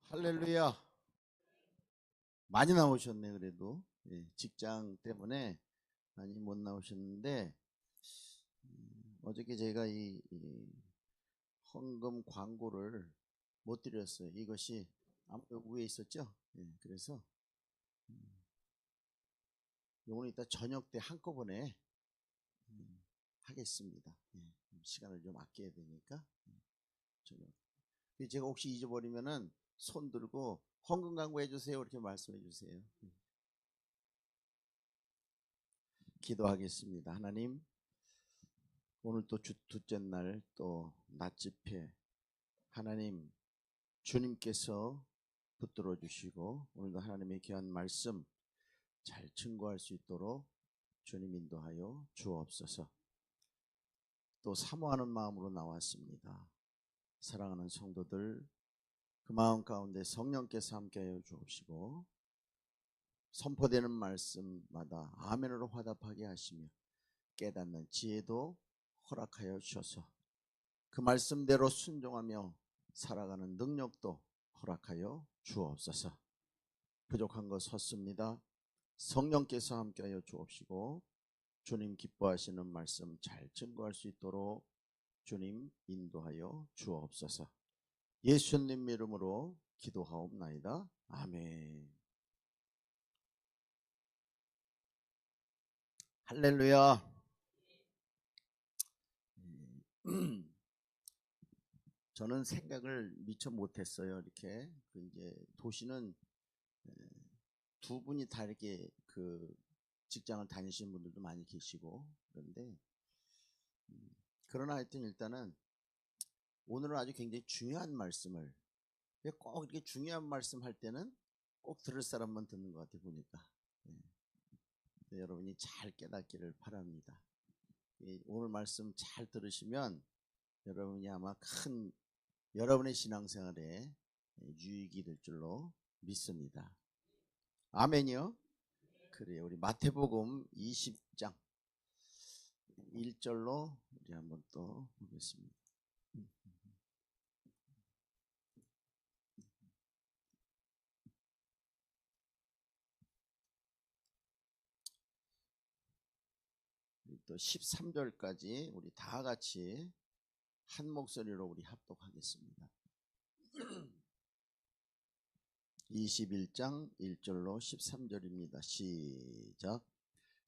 할렐루야. 많이 나오셨네. 그래도 직장 때문에 많이 못 나오셨는데, 어저께 제가 이 헌금 광고를 못 드렸어요. 이것이 위에 있었죠. 그래서 요거는 이따 저녁 때 한꺼번에 하겠습니다. 시간을 좀 아껴야 되니까. 저녁. 제가 혹시 잊어버리면은 손 들고 헌금 광고 해주세요, 이렇게 말씀해 주세요. 기도하겠습니다. 하나님, 오늘 또 둘째 날 또 낮집회, 하나님 주님께서 붙들어 주시고 오늘도 하나님의 귀한 말씀 잘 증거할 수 있도록 주님 인도하여 주옵소서. 또 사모하는 마음으로 나왔습니다. 사랑하는 성도들, 그 마음 가운데 성령께서 함께하여 주옵시고 선포되는 말씀마다 아멘으로 화답하게 하시며 깨닫는 지혜도 허락하여 주셔서 그 말씀대로 순종하며 살아가는 능력도 허락하여 주옵소서. 부족한 것 섰습니다. 성령께서 함께하여 주옵시고 주님 기뻐하시는 말씀 잘 증거할 수 있도록 주님 인도하여 주옵소서. 예수님 이름으로 기도하옵나이다. 아멘. 할렐루야. 저는 생각을 미처 못했어요. 이렇게 이제 도시는 두 분이 다 이렇게 직장을 다니시는 분들도 많이 계시고 그런데 그러나 하여튼 일단은 오늘은 아주 굉장히 중요한 말씀을 꼭 이렇게 중요한 말씀 할 때는 꼭 들을 사람만 듣는 것 같아 보니까. 여러분이 잘 깨닫기를 바랍니다. 오늘 말씀 잘 들으시면 여러분이 아마 큰 여러분의 신앙생활에 유익이 될 줄로 믿습니다. 아멘이요. 그래요. 우리 마태복음 20장 1절로 우리 한번 또 보겠습니다. 또 13절까지 우리 다 같이 한 목소리로 우리 합독하겠습니다. 21장 1절로 13절입니다. 시작.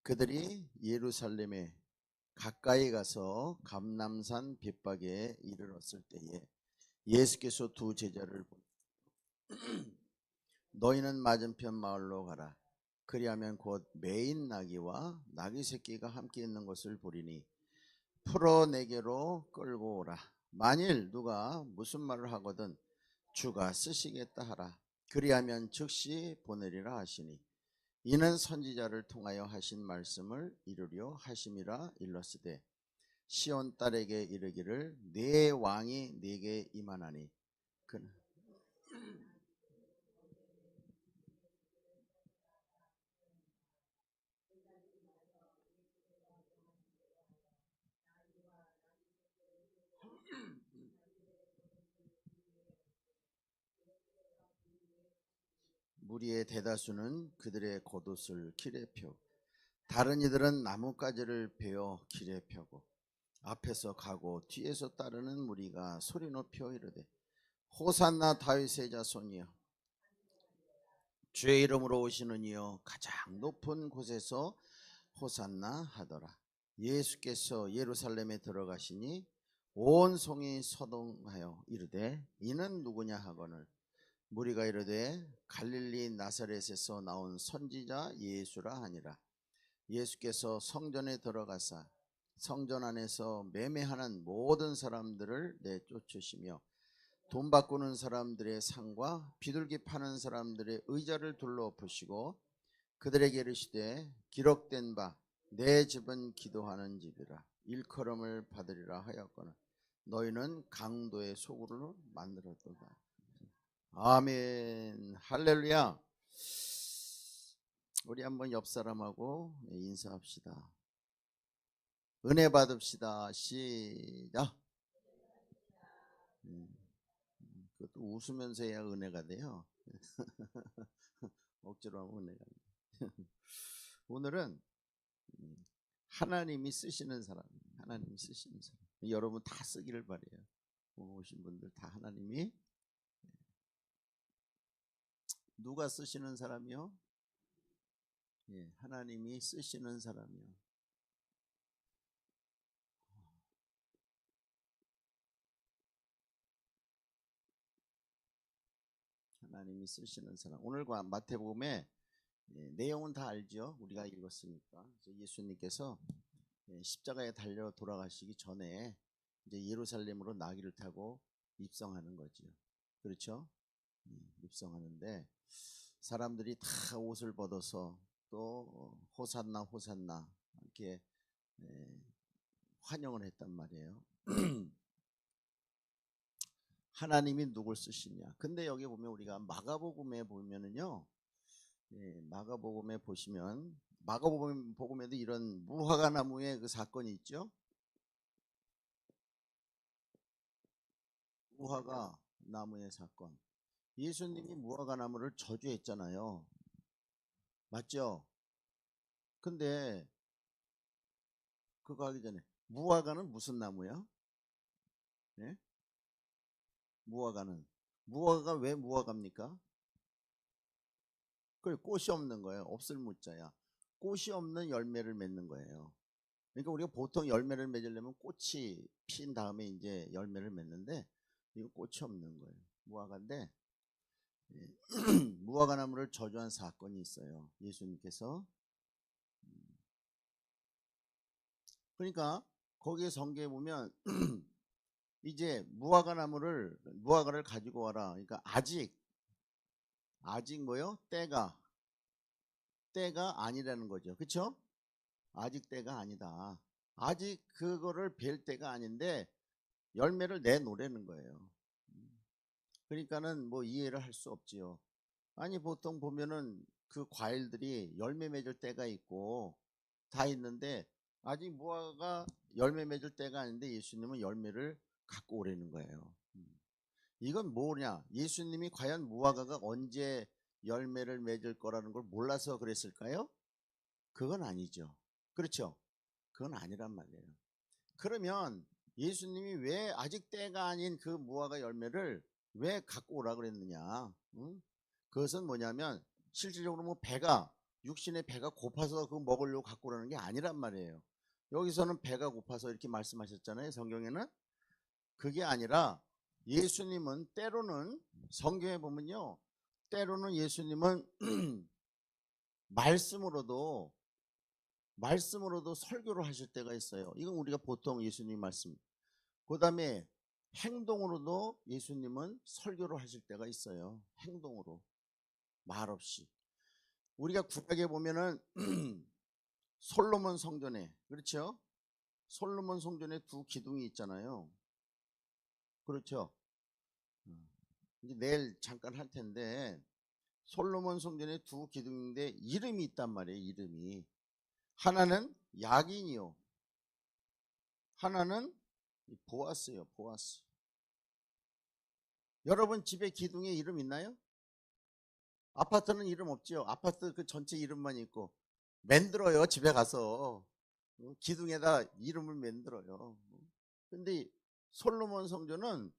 그들이 예루살렘에 가까이 가서 감람산 벳박에 이르렀을 때에 예수께서 두 제자를 너희는 맞은편 마을로 가라. 그리하면 곧 매인 나귀와 나귀 새끼가 함께 있는 것을 보리니 풀어 내게로 끌고 오라. 만일 누가 무슨 말을 하거든 주가 쓰시겠다 하라. 그리하면 즉시 보내리라 하시니 이는 선지자를 통하여 하신 말씀을 이루려 하심이라 일렀으되 시온 딸에게 이르기를 네 왕이 네게 임하나니 그는 무리의 대다수는 그들의 겉옷을 길에 펴고 다른 이들은 나뭇가지를 베어 길에 펴고 앞에서 가고 뒤에서 따르는 무리가 소리 높여 이르되 호산나 다윗의 자손이여 주의 이름으로 오시는 이여 가장 높은 곳에서 호산나 하더라. 예수께서 예루살렘에 들어가시니 온 성이 서동하여 이르되 이는 누구냐 하거늘 무리가 이르되 갈릴리 나사렛에서 나온 선지자 예수라 하니라. 예수께서 성전에 들어가사 성전 안에서 매매하는 모든 사람들을 내쫓으시며 돈 바꾸는 사람들의 상과 비둘기 파는 사람들의 의자를 둘러엎으시고 그들에게 이르시되 기록된 바 내 집은 기도하는 집이라 일컬음을 받으리라 하였거늘 너희는 강도의 소굴로 만들었도다. 아멘. 할렐루야. 우리 한번 옆 사람하고 인사합시다. 은혜 받읍시다. 시작. 그것도 또 웃으면서 해야 은혜가 돼요. 억지로 하면 은혜가 안 돼요. 오늘은 하나님이 쓰시는 사람, 하나님이 쓰시는 사람. 여러분 다 쓰기를 바래요. 오늘 오신 분들 다 하나님이. 누가 쓰시는 사람이요? 예, 하나님이 쓰시는 사람이요. 하나님이 쓰시는 사람. 오늘과 마태복음에 내용은 다 알죠. 우리가 읽었으니까. 예수님께서 십자가에 달려 돌아가시기 전에 이제 예루살렘으로 나귀를 타고 입성하는 거지요. 그렇죠? 입성하는데 사람들이 다 옷을 벗어서 또 호산나 호산나 이렇게 환영을 했단 말이에요. 하나님이 누굴 쓰시냐. 근데 여기 보면 우리가 마가복음에 보면은요, 마가복음에 보시면 마가복음에도 이런 무화과 나무의 그 사건이 있죠. 무화과 나무의 사건. 예수님이 무화과 나무를 저주했잖아요. 맞죠? 근데 그거 하기 전에 무화과는 무슨 나무야? 네? 무화과가 왜 무화과입니까? 그 꽃이 없는 거예요. 없을 무자야. 꽃이 없는 열매를 맺는 거예요. 그러니까 우리가 보통 열매를 맺으려면 꽃이 핀 다음에 이제 열매를 맺는데 이거 꽃이 없는 거예요. 무화과인데 무화과 나무를 저주한 사건이 있어요. 예수님께서. 그러니까 거기에 성경에 보면 이제 무화과를 가지고 와라. 그러니까 아직 뭐요? 때가 아니라는 거죠. 그렇죠? 아직 때가 아니다. 아직 그거를 벨 때가 아닌데 열매를 내놓으라는 거예요. 그러니까는 뭐 이해를 할 수 없지요. 아니 보통 보면은 그 과일들이 열매 맺을 때가 있고 다 있는데 아직 무화과가 열매 맺을 때가 아닌데 예수님은 열매를 갖고 오라는 거예요. 이건 뭐냐? 예수님이 과연 무화과가 언제 열매를 맺을 거라는 걸 몰라서 그랬을까요? 그건 아니죠. 그렇죠? 그건 아니란 말이에요. 그러면 예수님이 왜 아직 때가 아닌 그 무화과 열매를 왜 갖고 오라 그랬느냐? 응? 그것은 뭐냐면 실질적으로 뭐 육신의 배가 고파서 그거 먹으려고 갖고 오라는 게 아니란 말이에요. 여기서는 배가 고파서 이렇게 말씀하셨잖아요. 성경에는. 그게 아니라 예수님은 때로는 성경에 보면요. 때로는 예수님은 말씀으로도 설교를 하실 때가 있어요. 이건 우리가 보통 예수님 말씀. 그 다음에 행동으로도 예수님은 설교를 하실 때가 있어요. 행동으로. 말없이. 우리가 구약에 보면은 솔로몬 성전에, 그렇죠? 솔로몬 성전에 두 기둥이 있잖아요. 그렇죠? 이제 내일 잠깐 할 텐데 솔로몬 성전에 두 기둥인데 이름이 있단 말이에요. 이름이. 하나는 야긴이요. 하나는 보아스요. 보아스. 여러분 집에 기둥에 이름 있나요? 아파트는 이름 없지요. 아파트 그 전체 이름만 있고 만들어요. 집에 가서 기둥에다 이름을 만들어요. 근데 솔로몬 성전은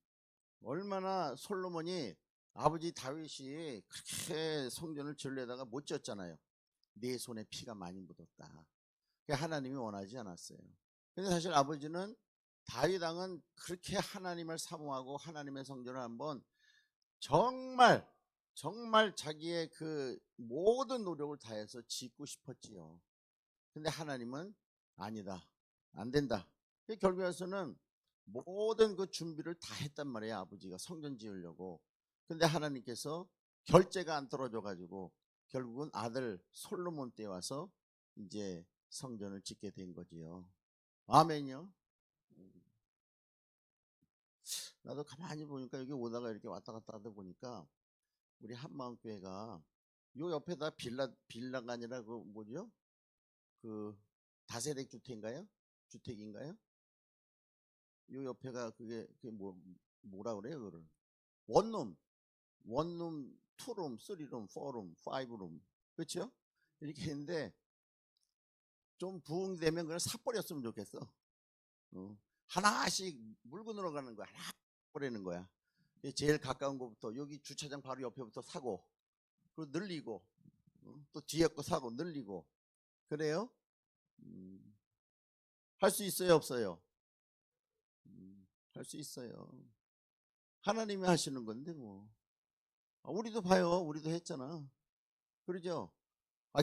얼마나 솔로몬이 아버지 다윗이 그렇게 성전을 지으려다가 못 지었잖아요. 내 손에 피가 많이 묻었다. 하나님이 원하지 않았어요. 근데 사실 아버지는 다윗 왕은 그렇게 하나님을 사모하고 하나님의 성전을 한번 정말 자기의 그 모든 노력을 다해서 짓고 싶었지요. 근데 하나님은 아니다. 안 된다. 결국에서는 모든 그 준비를 다 했단 말이에요. 아버지가 성전 지으려고. 근데 하나님께서 결재가 안 떨어져 가지고 결국은 아들 솔로몬 때 와서 이제 성전을 짓게 된 거지요. 아멘요. 나도 가만히 보니까 여기 오다가 이렇게 왔다 갔다 하다 보니까 우리 한마음교회가 요 옆에다 빌라가 아니라 그 뭐죠? 그 다세대 주택인가요? 주택인가요? 요 옆에가 그게 뭐라 그래요, 그거를? 원룸, 원룸, 투룸, 쓰리룸, 포룸, 파이브룸, 그렇죠? 이렇게 있는데 좀 부흥되면 그냥 사버렸으면 좋겠어. 하나씩 물건으로 가는 거야. 하나 버리는 거야. 제일 가까운 곳부터 여기 주차장 바로 옆에부터 사고, 그리고 늘리고, 또 뒤에 거 사고 늘리고. 그래요? 할 수 있어요, 없어요? 할 수 있어요. 하나님이 하시는 건데 뭐. 우리도 봐요. 우리도 했잖아. 그러죠?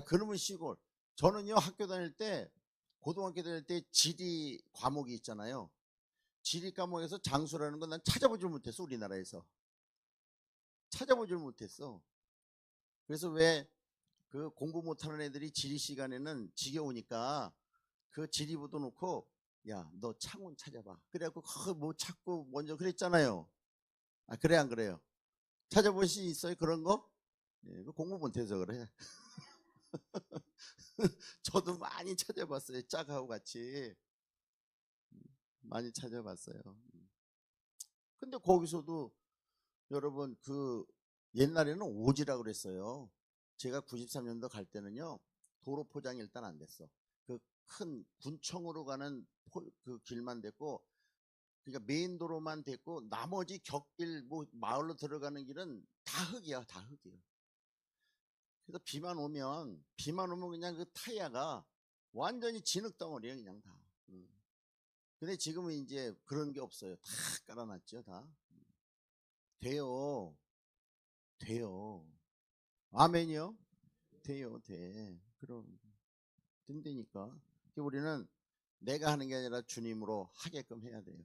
그러면 시골. 저는요, 학교 다닐 때, 고등학교 다닐 때 지리 과목이 있잖아요. 지리 과목에서 장수라는 건 난 찾아보질 못했어, 우리나라에서. 찾아보질 못했어. 그래서 왜 그 공부 못하는 애들이 지리 시간에는 지겨우니까 그 지리부도 놓고, 야, 너 창원 찾아봐. 그래갖고 뭐 찾고 먼저 그랬잖아요. 그래, 안 그래요? 찾아볼 수 있어요, 그런 거? 예, 그 공부 못해서 그래. 저도 많이 찾아봤어요. 짝하고 같이 많이 찾아봤어요. 근데 거기서도 여러분 그 옛날에는 오지라고 그랬어요. 제가 93년도 갈 때는요, 도로 포장이 일단 안 됐어. 그 큰 군청으로 가는 그 길만 됐고, 그러니까 메인 도로만 됐고, 나머지 격길 뭐 마을로 들어가는 길은 다 흙이야, 다 흙이에요. 그래서 비만 오면 그냥 그 타이어가 완전히 진흙덩어리야, 그냥 다. 근데 지금은 이제 그런 게 없어요. 다 깔아놨죠, 다. 돼요. 돼요. 아멘이요? 돼요, 돼. 그럼 된다니까. 우리는 내가 하는 게 아니라 주님으로 하게끔 해야 돼요.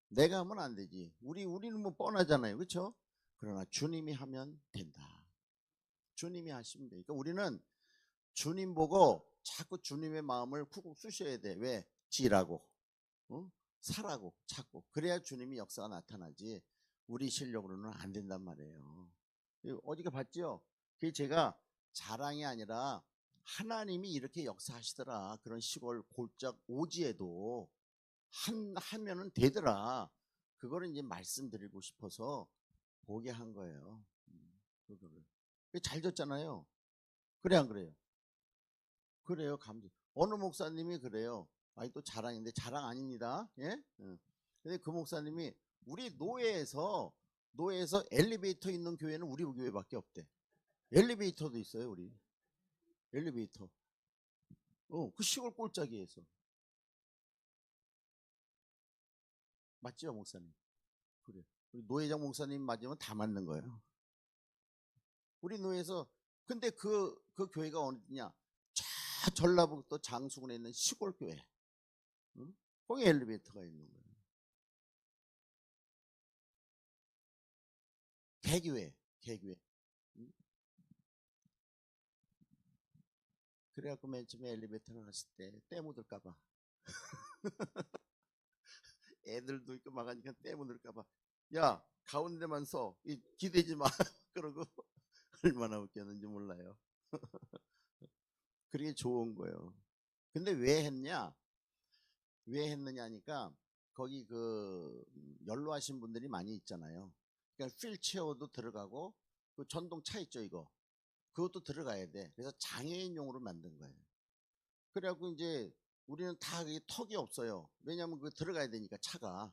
내가 하면 안 되지. 우리는 뭐 뻔하잖아요, 그렇죠? 그러나 주님이 하면 된다. 주님이 하시면 돼. 그러니까 우리는 주님 보고 자꾸 주님의 마음을 쿡쿡 쑤셔야 돼. 왜? 지라고, 사라고, 찾고. 그래야 주님이 역사가 나타나지. 우리 실력으로는 안 된단 말이에요. 어디가 봤죠? 그게 제가 자랑이 아니라 하나님이 이렇게 역사하시더라. 그런 시골 골짝 오지에도 하면은 되더라. 그거를 이제 말씀드리고 싶어서 보게 한 거예요. 그거를. 잘 졌잖아요. 그래, 안 그래요? 그래요, 어느 목사님이 그래요. 또 자랑인데, 자랑 아닙니다. 예? 근데 그 목사님이 우리 노예에서 엘리베이터 있는 교회는 우리 교회밖에 없대. 엘리베이터도 있어요, 우리. 엘리베이터. 그 시골 꼴짝이에서. 맞죠, 목사님? 그래. 우리 노회장 목사님 맞으면 다 맞는 거예요. 우리 노예에서, 근데 그 교회가 어디냐? 저 전라북도 장수군에 있는 시골 교회. 응? 거기 엘리베이터가 있는 거예요. 개교회, 개교회. 응? 그래갖고 맨 처음에 엘리베이터를 갔을 때 묻을까봐. 애들도 있고 막 하니까 묻을까봐. 야, 가운데만 서. 기대지 마. 그러고 얼마나 웃겼는지 몰라요. 그게 좋은 거예요. 근데 왜 했냐? 왜 했느냐니까 거기 그 연로하신 분들이 많이 있잖아요. 그러니까 휠체어도 들어가고 그 전동차 있죠, 이거. 그것도 들어가야 돼. 그래서 장애인용으로 만든 거예요. 그래갖고 이제 우리는 다 턱이 없어요. 왜냐하면 그 들어가야 되니까 차가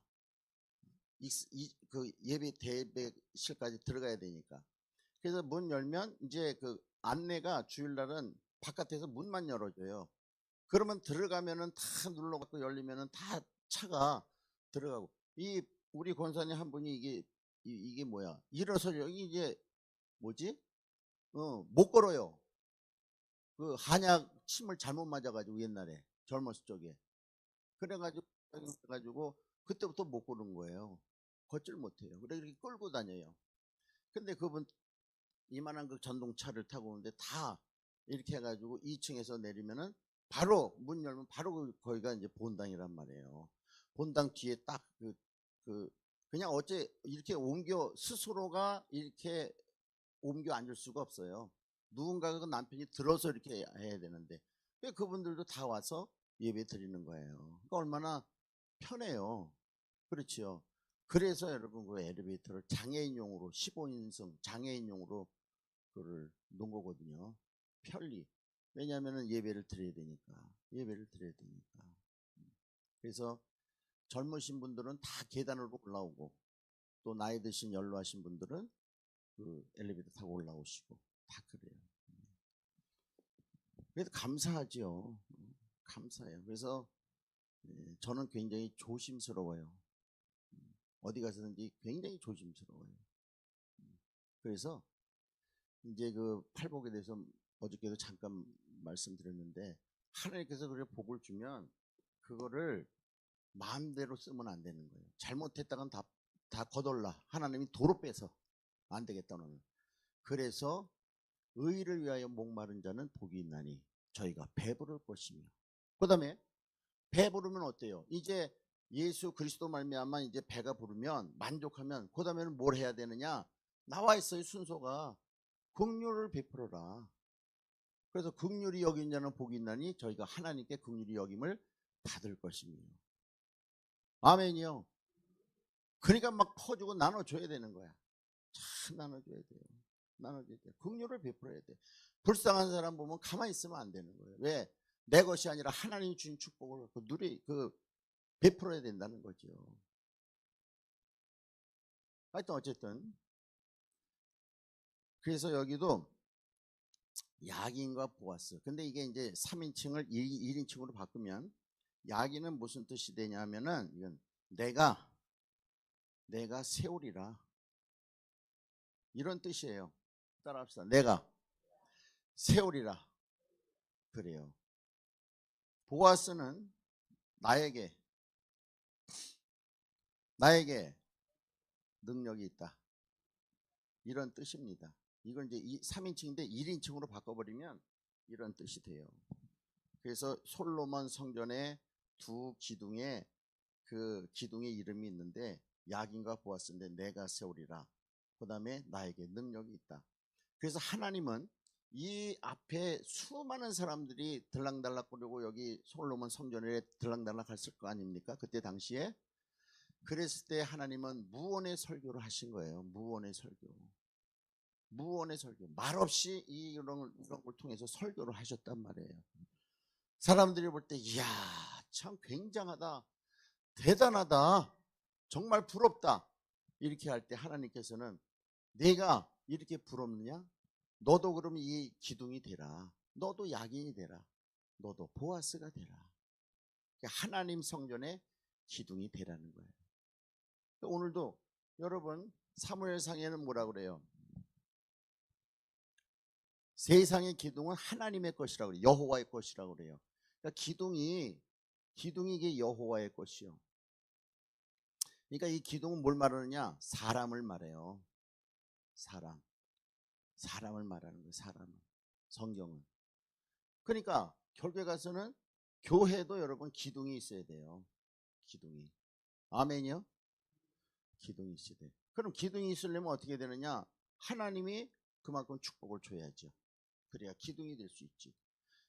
그 예배 대배실까지 들어가야 되니까. 그래서 문 열면 이제 그 안내가 주일날은 바깥에서 문만 열어줘요. 그러면 들어가면은 다 눌러갖고 열리면은 다 차가 들어가고. 우리 권사님 한 분이 이게 뭐야? 일어서 여기 이제 뭐지? 못 걸어요. 그 한약 침을 잘못 맞아가지고 옛날에 젊었을 적에. 그래가지고 그때부터 못 걸은 거예요. 걷질 못해요. 그래 이렇게 끌고 다녀요. 근데 그분 이만한 그 전동차를 타고 오는데 다 이렇게 해가지고 2층에서 내리면은 바로 문 열면 바로 거기가 이제 본당이란 말이에요. 본당 뒤에 딱 그냥 어째 이렇게 스스로가 이렇게 옮겨 앉을 수가 없어요. 누군가가 그 남편이 들어서 이렇게 해야 되는데 그분들도 다 와서 예배 드리는 거예요. 그러니까 얼마나 편해요. 그렇지요. 그래서 여러분 그 엘리베이터를 장애인용으로 15인승 장애인용으로 그걸 놓은 거거든요. 편리. 왜냐하면 예배를 드려야 되니까. 예배를 드려야 되니까. 그래서 젊으신 분들은 다 계단으로 올라오고 또 나이 드신 연로하신 분들은 그 엘리베이터 타고 올라오시고 다 그래요. 그래도 감사하죠. 감사해요. 그래서 저는 굉장히 조심스러워요. 어디 가서든지 굉장히 조심스러워요. 그래서 이제 그 팔복에 대해서 어저께도 잠깐 말씀드렸는데 하나님께서 그렇게 복을 주면 그거를 마음대로 쓰면 안 되는 거예요. 잘못했다간 다 거덜나. 하나님이 도로 빼서 안 되겠다 너는. 그래서 의를 위하여 목마른 자는 복이 있나니 저희가 배부를 것이며. 그다음에 배부르면 어때요? 이제 예수 그리스도 말미암아 이제 배가 부르면 만족하면 그다음에는 뭘 해야 되느냐? 나와 있어요 순서가. 긍휼을 베풀어라. 그래서 긍휼히 여긴 자는 복이 있나니 저희가 하나님께 긍휼히 여김을 받을 것입니다. 아멘이요. 그러니까 막 퍼주고 나눠줘야 되는 거야. 참 나눠줘야 돼요. 나눠줘야 돼요. 긍휼을 베풀어야 돼. 불쌍한 사람 보면 가만히 있으면 안 되는 거예요. 왜? 내 것이 아니라 하나님이 주신 축복을 베풀어야 된다는 거죠. 하여튼 어쨌든 그래서 여기도 야긴과 보아스. 근데 이게 이제 3인칭을 1인칭으로 바꾸면 야긴은 무슨 뜻이 되냐면은 이건 내가 세우리라 이런 뜻이에요. 따라합시다. 내가 세우리라 그래요. 보아스는 나에게 능력이 있다 이런 뜻입니다. 이걸 이제 3인칭인데 1인칭으로 바꿔버리면 이런 뜻이 돼요. 그래서 솔로몬 성전에 두 기둥에 그 기둥의 이름이 있는데 야긴과 보아스인데 내가 세우리라. 그 다음에 나에게 능력이 있다. 그래서 하나님은 이 앞에 수많은 사람들이 들락달락거리고 여기 솔로몬 성전에 들락달락 했을 거 아닙니까? 그때 당시에. 그랬을 때 하나님은 무언의 설교를 하신 거예요. 무언의 설교. 말없이 이런 걸 통해서 설교를 하셨단 말이에요. 사람들이 볼 때 이야 참 굉장하다. 대단하다. 정말 부럽다. 이렇게 할 때 하나님께서는 내가 이렇게 부럽느냐? 너도 그러면 이 기둥이 되라. 너도 야긴이 되라. 너도 보아스가 되라. 하나님 성전의 기둥이 되라는 거예요. 오늘도 여러분 사무엘상에는 뭐라 그래요? 세상의 기둥은 하나님의 것이라고 그래요. 여호와의 것이라고 그래요. 그러니까 기둥이 이게 여호와의 것이요. 그러니까 이 기둥은 뭘 말하느냐? 사람을 말해요. 사람을 말하는 거예요. 사람을. 성경은. 그러니까 결국에 가서는 교회도 여러분 기둥이 있어야 돼요. 기둥이. 아멘이요? 기둥이 있어야 돼요. 그럼 기둥이 있으려면 어떻게 되느냐? 하나님이 그만큼 축복을 줘야죠. 그래야 기둥이 될 수 있지.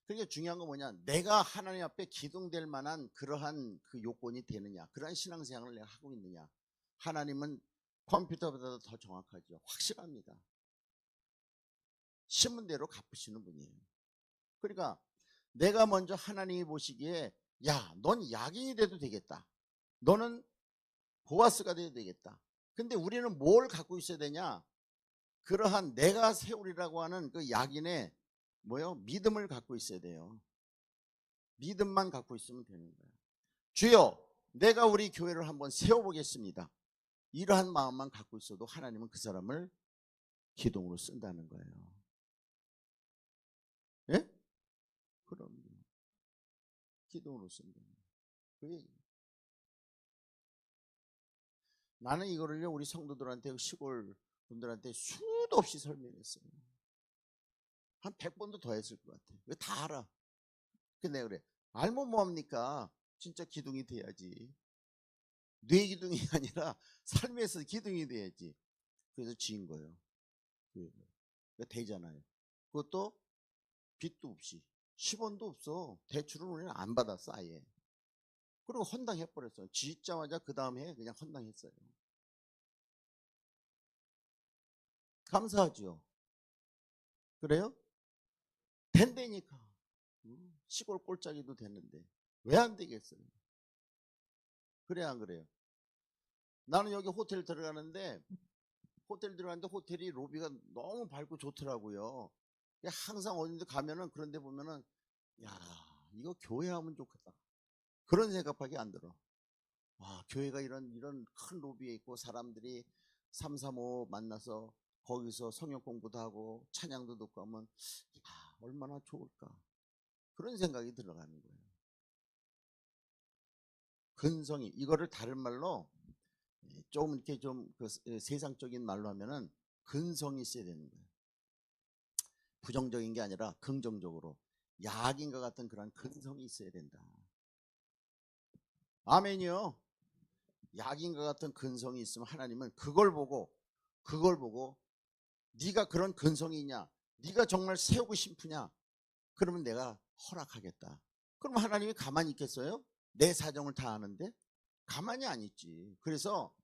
그러니까 중요한 건 뭐냐? 내가 하나님 앞에 기둥될 만한 그러한 그 요건이 되느냐? 그러한 신앙생활을 내가 하고 있느냐? 하나님은 컴퓨터보다도 더 정확하죠. 확실합니다. 심은 대로 갚으시는 분이에요. 그러니까 내가 먼저 하나님이 보시기에 야, 넌 야긴이 돼도 되겠다. 너는 보아스가 돼도 되겠다. 근데 우리는 뭘 갖고 있어야 되냐? 그러한 내가 세우리라고 하는 그 야긴의 믿음을 갖고 있어야 돼요. 믿음만 갖고 있으면 되는 거예요. 주여, 내가 우리 교회를 한번 세워보겠습니다. 이러한 마음만 갖고 있어도 하나님은 그 사람을 기둥으로 쓴다는 거예요. 예? 그럼요. 기둥으로 쓴다는 거예요. 나는 이거를요 우리 성도들한테 시골 분들한테 수도 없이 설명했어요. 한 100번도 더 했을 것 같아요. 왜 다 알아. 근데 그래. 알면 뭐합니까? 진짜 기둥이 돼야지. 뇌 기둥이 아니라 삶에서 기둥이 돼야지. 그래서 지은 거예요. 그러니까 되잖아요. 그것도 빚도 없이 10원도 없어. 대출은 우리는 안 받았어 아예. 그리고 헌당해버렸어요. 짓자마자 그 다음 해 그냥 헌당했어요. 감사하죠. 그래요? 된다니까. 시골 꼴짜기도 되는데 왜 안 되겠어요? 그래 안 그래요? 나는 여기 호텔 들어가는데 호텔이 로비가 너무 밝고 좋더라고요. 항상 어딘데 가면은 그런데 보면은 야 이거 교회 하면 좋겠다. 그런 생각밖에 안 들어. 와 교회가 이런 큰 로비에 있고 사람들이 335 만나서 거기서 성역 공부도 하고 찬양도 듣고 하면 야 얼마나 좋을까. 그런 생각이 들어가는 거예요. 근성이 이거를 다른 말로 조금 이렇게 좀 그 세상적인 말로 하면은 근성이 있어야 되는 거예요. 부정적인 게 아니라 긍정적으로 야악인과 같은 그런 근성이 있어야 된다. 아멘이요. 야악인과 같은 근성이 있으면 하나님은 그걸 보고 네가 그런 근성이 있냐, 네가 정말 세우고 싶으냐, 그러면 내가 허락하겠다. 그럼 하나님이 가만히 있겠어요? 내 사정을 다 아는데 가만히 안 있지. 그래서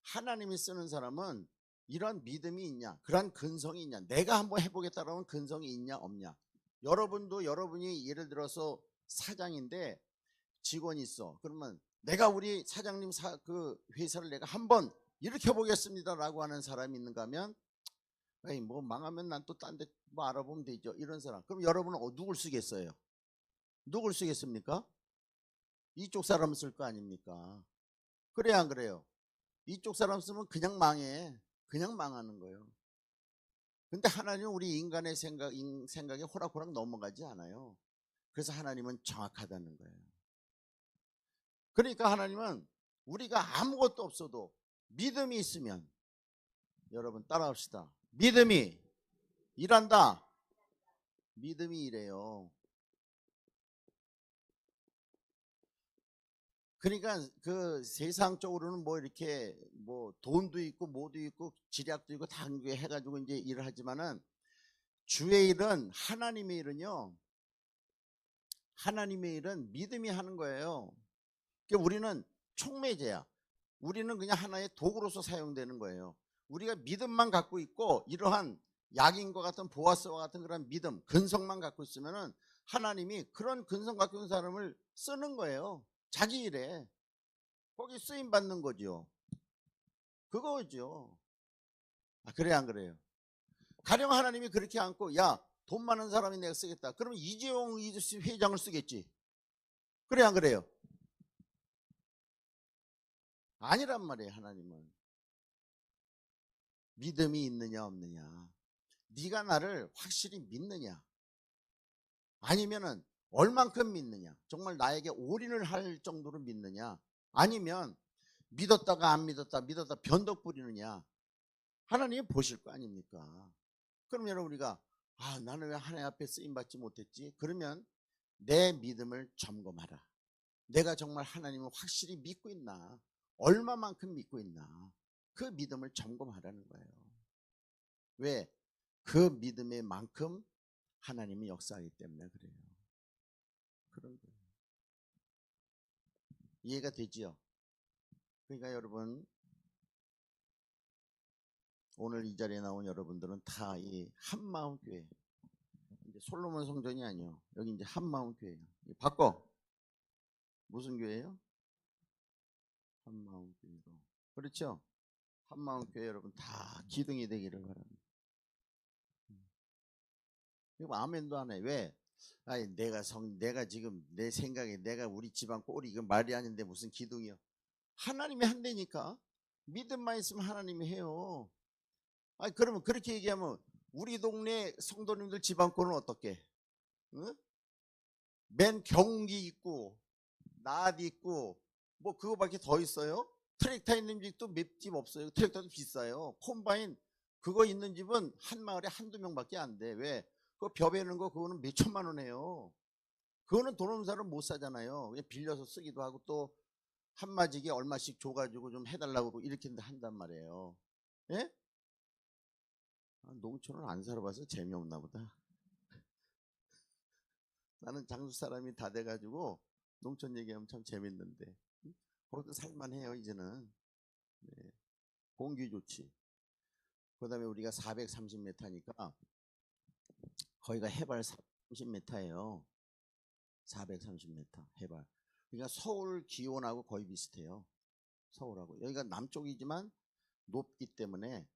하나님이 쓰는 사람은 이런 믿음이 있냐, 그런 근성이 있냐, 내가 한번 해보겠다라는 근성이 있냐 없냐. 여러분도 여러분이 예를 들어서 사장인데 직원이 있어. 그러면 내가 우리 사장님 그 회사를 내가 한번 일으켜보겠습니다라고 하는 사람이 있는가 하면 에이 뭐 망하면 난 또 딴 데 뭐 알아보면 되죠. 이런 사람. 그럼 여러분은 누굴 쓰겠어요? 누굴 쓰겠습니까? 이쪽 사람 쓸 거 아닙니까? 그래야 안 그래요? 이쪽 사람 쓰면 그냥 망해. 그냥 망하는 거예요. 근데 하나님은 우리 인간의 생각에 호락호락 넘어가지 않아요. 그래서 하나님은 정확하다는 거예요. 그러니까 하나님은 우리가 아무것도 없어도 믿음이 있으면, 여러분 따라합시다. 믿음이 일한다. 믿음이 일해요. 그러니까 그 세상적으로는 뭐 이렇게 뭐 돈도 있고 뭐도 있고 지략도 있고 다 해가지고 이제 일을 하지만은 주의 일은 하나님의 일은요. 하나님의 일은 믿음이 하는 거예요. 그러니까 우리는 촉매제야. 우리는 그냥 하나의 도구로서 사용되는 거예요. 우리가 믿음만 갖고 있고 이러한 약인과 같은 보아스와 같은 그런 믿음, 근성만 갖고 있으면은 하나님이 그런 근성 갖고 있는 사람을 쓰는 거예요. 자기 일에. 거기 쓰임 받는 거죠. 그거죠. 아, 그래 안 그래요? 가령 하나님이 그렇게 않고 야, 돈 많은 사람이 내가 쓰겠다. 그러면 이재용 회장을 쓰겠지. 그래 안 그래요? 아니란 말이에요. 하나님은 믿음이 있느냐 없느냐, 네가 나를 확실히 믿느냐, 아니면은 얼만큼 믿느냐, 정말 나에게 올인을 할 정도로 믿느냐, 아니면 믿었다가 안 믿었다 믿었다 변덕 부리느냐. 하나님이 보실 거 아닙니까? 그럼 여러분 우리가 아 나는 왜 하나님 앞에 쓰임받지 못했지? 그러면 내 믿음을 점검하라. 내가 정말 하나님을 확실히 믿고 있나, 얼마만큼 믿고 있나, 그 믿음을 점검하라는 거예요. 왜? 그 믿음의 만큼 하나님이 역사하기 때문에 그래요. 그런 거예요. 이해가 되지요? 그러니까 여러분 오늘 이 자리에 나온 여러분들은 다 이 한마음 교회, 이제 솔로몬 성전이 아니요, 여기 이제 한마음 교회예요. 바꿔. 무슨 교회예요? 한마음 교회로. 그렇죠? 한마음 교회 여러분 다 기둥이 되기를 바랍니다. 그리고 아멘도 안 해. 왜? 아니 내가 지금 내 생각에 내가 우리 집안 꼴이 이거 말이 아닌데 무슨 기둥이요? 하나님이 한다니까. 믿음만 있으면 하나님이 해요. 아니 그러면 그렇게 얘기하면 우리 동네 성도님들 집안 꼴은 어떻게? 응? 맨 경운기 있고 낫 있고 뭐 그거밖에 더 있어요? 트랙터 있는 집도 몇 집 없어요. 트랙터도 비싸요. 콤바인 그거 있는 집은 한 마을에 한두 명밖에 안 돼. 왜? 그거 벼베는 거 그거는 몇 천만 원 해요. 그거는 돈 없는 사람 못 사잖아요. 그냥 빌려서 쓰기도 하고 또 한마지게 얼마씩 줘가지고 좀 해달라고 이렇게 한단 말이에요. 예? 아, 농촌을 안 살아봐서 재미없나 보다. 나는 장수 사람이 다 돼가지고 농촌 얘기하면 참 재밌는데 거기도 살만해요 이제는. 네. 공기 좋지. 그다음에 우리가 430m니까 거기가 해발 30m예요. 430m 해발. 그러니까 서울 기온하고 거의 비슷해요. 서울하고. 여기가 남쪽이지만 높기 때문에.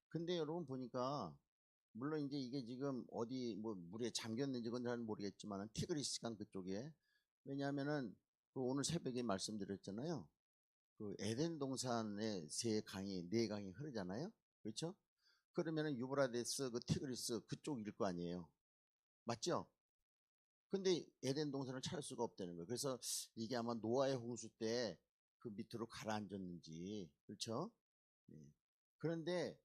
근데 여러분 보니까 물론 이제 이게 지금 어디 뭐 물에 잠겼는지 그건 잘 모르겠지만 티그리스강 그쪽에, 왜냐하면은 그 오늘 새벽에 말씀드렸잖아요. 그 에덴 동산에 네 강이 흐르잖아요. 그렇죠? 그러면은 유브라데스 그 티그리스 그쪽일 거 아니에요. 맞죠? 근데 에덴 동산을 찾을 수가 없다는 거예요. 그래서 이게 아마 노아의 홍수 때 그 밑으로 가라앉았는지, 그렇죠? 네. 그런데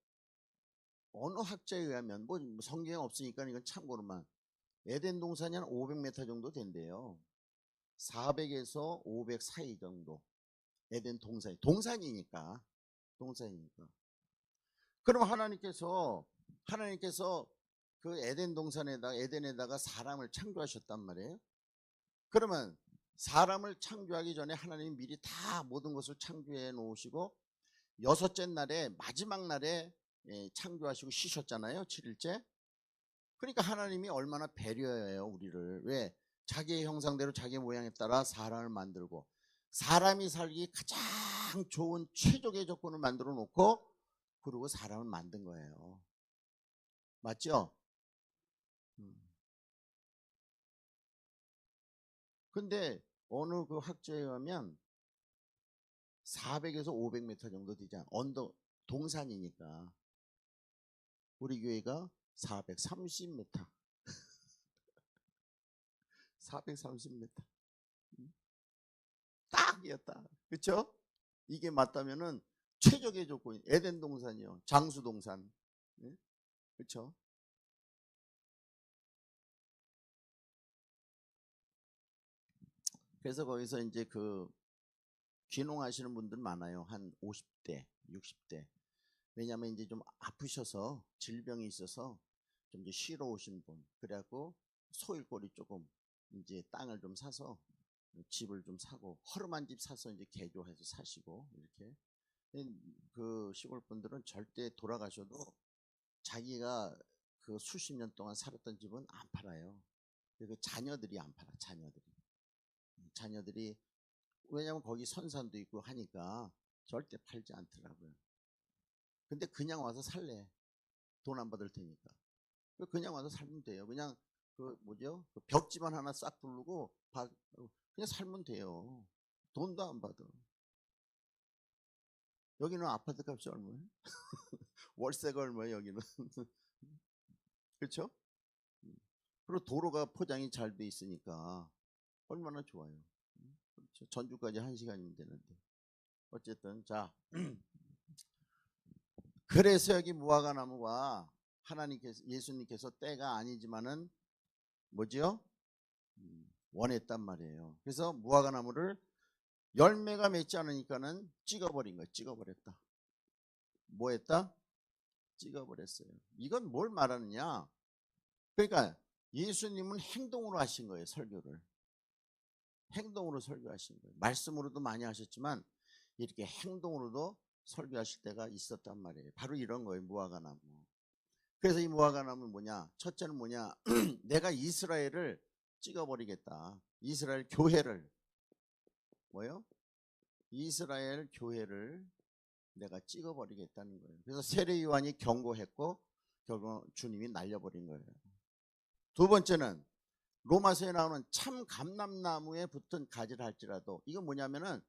어느 학자에 의하면 뭐 성경에 없으니까 이건 참고로만 에덴 동산이 한 500m 정도 된대요. 400에서 500 사이 정도. 에덴 동산이니까. 그럼 하나님께서 그 에덴에다가 사람을 창조하셨단 말이에요. 그러면 사람을 창조하기 전에 하나님이 미리 다 모든 것을 창조해 놓으시고 여섯째 날에 마지막 날에 창조하시고 쉬셨잖아요. 7일째. 그러니까 하나님이 얼마나 배려해요 우리를. 왜? 자기의 형상대로 자기 모양에 따라 사람을 만들고 사람이 살기 가장 좋은 최적의 조건을 만들어 놓고 그리고 사람을 만든 거예요. 맞죠? 근데 어느 그 학자에 의하면 400에서 500m 정도 되잖아. 동산이니까. 우리 교회가 430m. 430m. 딱이었다. 그렇죠? 이게 맞다면은 최적의 조건이 에덴 동산이요. 장수 동산. 네? 그렇죠? 그래서 거기서 이제 그 귀농하시는 분들 많아요. 한 50대, 60대. 왜냐하면 이제 좀 아프셔서 질병이 있어서 좀 이제 쉬러 오신 분. 그래갖고 소일골이 조금 이제 땅을 좀 사서 집을 좀 사고 허름한 집 사서 이제 개조해서 사시고 이렇게. 그 시골 분들은 절대 돌아가셔도 자기가 그 수십 년 동안 살았던 집은 안 팔아요. 그 자녀들이 안 팔아. 자녀들이 왜냐하면 거기 선산도 있고 하니까 절대 팔지 않더라고요. 근데 그냥 와서 살래. 돈 안 받을 테니까. 그냥 와서 살면 돼요. 그냥 그 뭐죠? 그 벽지만 하나 싹 부르고 그냥 살면 돼요. 돈도 안 받아. 여기는 아파트 값이 얼마예요? 월세가 얼마예요, 여기는? 그렇죠? 그리고 도로가 포장이 잘 돼 있으니까 얼마나 좋아요. 그렇죠? 전주까지 1시간이면 되는데. 어쨌든 자, 그래서 여기 무화과나무가 예수님께서 때가 아니지만은 뭐지요? 원했단 말이에요. 그래서 무화과나무를 열매가 맺지 않으니까는 찍어버린 거예요. 찍어버렸다. 뭐 했다? 찍어버렸어요. 이건 뭘 말하느냐? 그러니까 예수님은 행동으로 하신 거예요. 설교를. 행동으로 설교하신 거예요. 말씀으로도 많이 하셨지만 이렇게 행동으로도 설교하실 때가 있었단 말이에요. 바로 이런 거예요. 무화과나무. 그래서 이 무화과나무는 뭐냐? 첫째는 뭐냐? 내가 이스라엘을 찍어버리겠다. 이스라엘 교회를 뭐요? 이스라엘 교회를 내가 찍어버리겠다는 거예요. 그래서 세례 요한이 경고했고 결국 주님이 날려버린 거예요. 두 번째는 로마서에 나오는 참 감람나무에 붙은 가지를 할지라도, 이건 뭐냐면은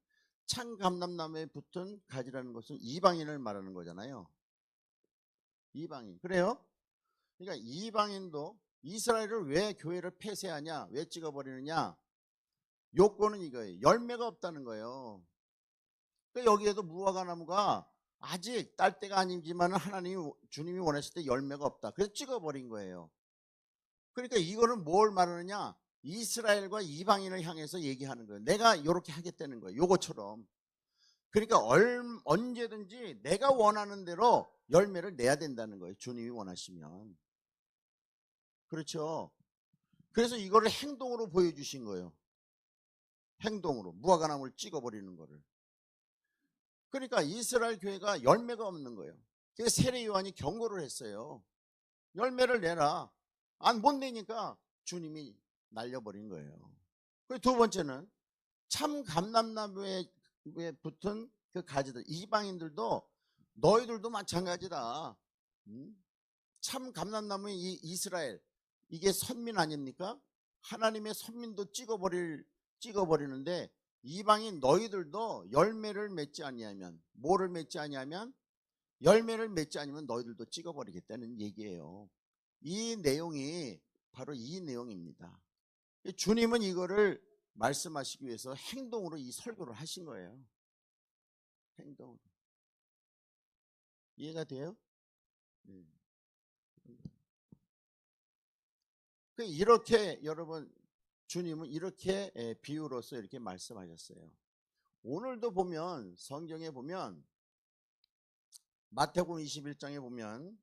참 감람나무에 붙은 가지라는 것은 이방인을 말하는 거잖아요. 이방인. 그래요? 그러니까 이방인도 이스라엘을 왜 교회를 폐쇄하냐, 왜 찍어버리느냐, 요건은 이거예요. 열매가 없다는 거예요. 그러니까 여기에도 무화과나무가 아직 딸 때가 아니지만 주님이 원하실 때 열매가 없다. 그래서 찍어버린 거예요. 그러니까 이거는 뭘 말하느냐, 이스라엘과 이방인을 향해서 얘기하는 거예요. 내가 이렇게 하겠다는 거예요. 요거처럼. 그러니까 언제든지 내가 원하는 대로 열매를 내야 된다는 거예요. 주님이 원하시면. 그렇죠. 그래서 이거를 행동으로 보여주신 거예요. 행동으로 무화과나무를 찍어버리는 거를. 그러니까 이스라엘 교회가 열매가 없는 거예요. 그래서 세례 요한이 경고를 했어요. 열매를 내라. 안 못 내니까 주님이 날려버린 거예요. 그리고 두 번째는 참 감람나무에 붙은 그 가지들, 이방인들도 너희들도 마찬가지다. 참 감람나무의 이 이스라엘, 이게 선민 아닙니까? 하나님의 선민도 찍어버리는데 이방인 너희들도 열매를 맺지 아니하면, 뭐를 맺지 아니하면, 열매를 맺지 않으면 너희들도 찍어버리겠다는 얘기예요. 이 내용이 바로 이 내용입니다. 주님은 이거를 말씀하시기 위해서 행동으로 이 설교를 하신 거예요. 행동으로. 이해가 돼요? 이렇게 여러분, 주님은 이렇게 비유로서 이렇게 말씀하셨어요. 오늘도 보면, 성경에 보면, 마태복음 21장에 보면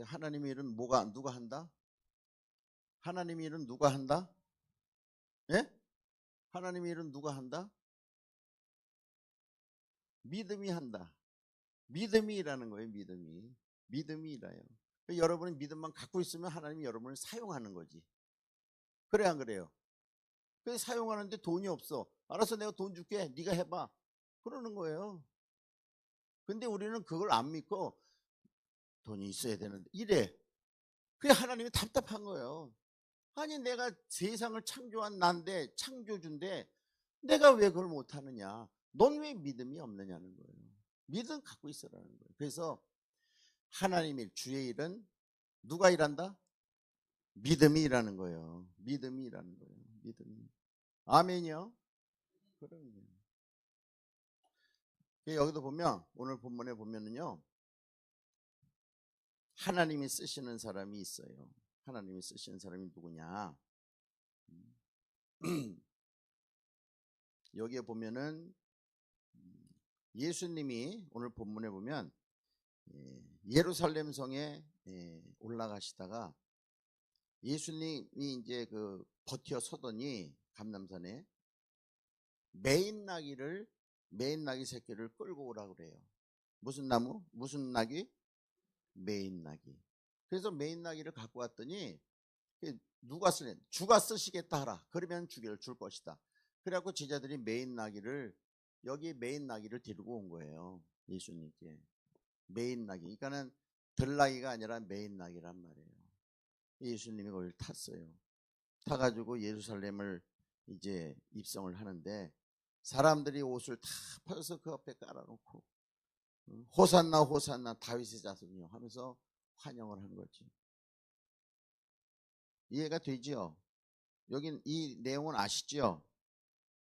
하나님의 일은 누가 한다? 하나님의 일은 누가 한다? 예? 하나님의 일은 누가 한다? 믿음이 한다. 믿음이 일하는 거예요. 믿음이 일해요. 여러분이 믿음만 갖고 있으면 하나님이 여러분을 사용하는 거지. 그래 안 그래요? 그래서 사용하는데 돈이 없어. 알았어, 내가 돈 줄게. 네가 해봐. 그러는 거예요. 근데 우리는 그걸 안 믿고 돈이 있어야 되는데 이래. 그게 하나님이 답답한 거예요. 아니, 내가 세상을 창조한 난데, 창조주인데 내가 왜 그걸 못하느냐. 넌 왜 믿음이 없느냐는 거예요. 믿음 갖고 있으라는 거예요. 그래서 하나님의 주의 일은 누가 일한다? 믿음이 일하는 거예요. 믿음이 일하는 거예요. 믿음이. 아멘이요? 그럼요. 여기도 보면, 오늘 본문에 보면은요, 하나님이 쓰시는 사람이 있어요. 하나님이 쓰시는 사람이 누구냐? 여기에 보면은 예수님이 오늘 본문에 보면 예루살렘 성에 올라가시다가 예수님이 이제 그 버텨 서더니 감람산에 메인 나귀 새끼를 끌고 오라고 그래요. 무슨 나무? 무슨 나귀? 메인 나귀. 그래서 메인 나귀를 갖고 왔더니 누가 쓰래? 주가 쓰시겠다 하라. 그러면 줄 것이다. 그래갖고 제자들이 여기 메인 나귀를 데리고 온 거예요. 예수님께. 메인 나귀. 그러니까는 들나귀가 아니라 메인 나귀란 말이에요. 예수님이 거기를 탔어요. 타가지고 예루살렘을 이제 입성을 하는데 사람들이 옷을 다 펴서 그 앞에 깔아놓고 호산나 호산나 다윗의 자손이요 하면서 환영을 하는 거지. 이해가 되죠? 여긴 이 내용은 아시죠?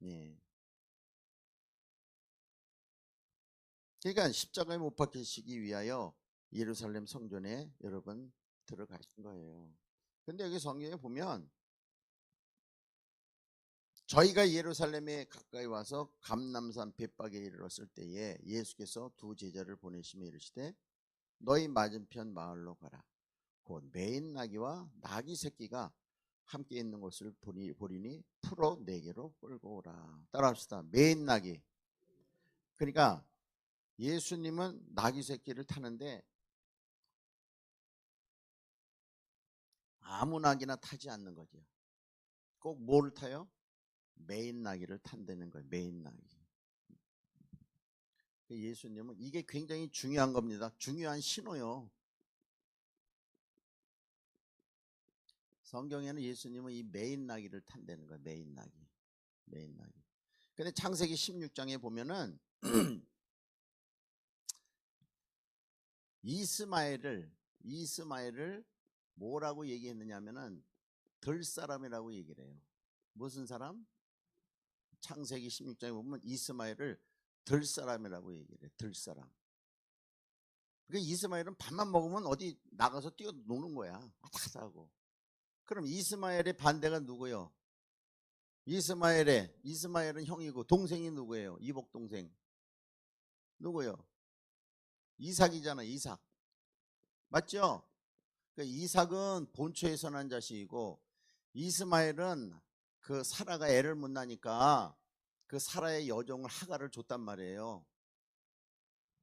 예. 그러니까 십자가에 못 박히시기 위하여 예루살렘 성전에 여러분 들어가신 거예요. 근데 여기 성경에 보면 저희가 예루살렘에 가까이 와서 감람산 벳박에 이르렀을 때에 예수께서 두 제자를 보내시며 이르시되 너희 맞은편 마을로 가라. 곧 메인 나귀와 나귀 새끼가 함께 있는 것을 보리니 풀어 내게로 끌고 오라. 따라합시다. 메인 나귀. 그러니까 예수님은 나귀 새끼를 타는데 아무 나귀나 타지 않는 거죠. 꼭 뭐를 타요? 메인 나귀를 탄다는 거예요. 메인 나귀. 예수님은 이게 굉장히 중요한 겁니다. 중요한 신호요. 성경에는 예수님은 이 메인 나귀를 탄다는 거예요. 메인 나귀. 근데 창세기 16장에 보면은 이스마엘을 뭐라고 얘기했느냐면은 들사람이라고 얘기를 해요. 무슨 사람? 창세기 16장에 보면 이스마엘을 들사람이라고 얘기를 해요. 들사람. 그러니까 이스마엘은 밥만 먹으면 어디 나가서 뛰어 노는 거야. 왔다 하고. 그럼 이스마엘의 반대가 누구요? 이스마엘은 형이고 동생이 누구예요? 이복 동생. 누구요? 이삭이잖아. 이삭. 맞죠? 그러니까 이삭은 본초에서 난 자식이고 이스마엘은 그 사라가 애를 못 낳으니까 그 사라의 여종을 하가를 줬단 말이에요.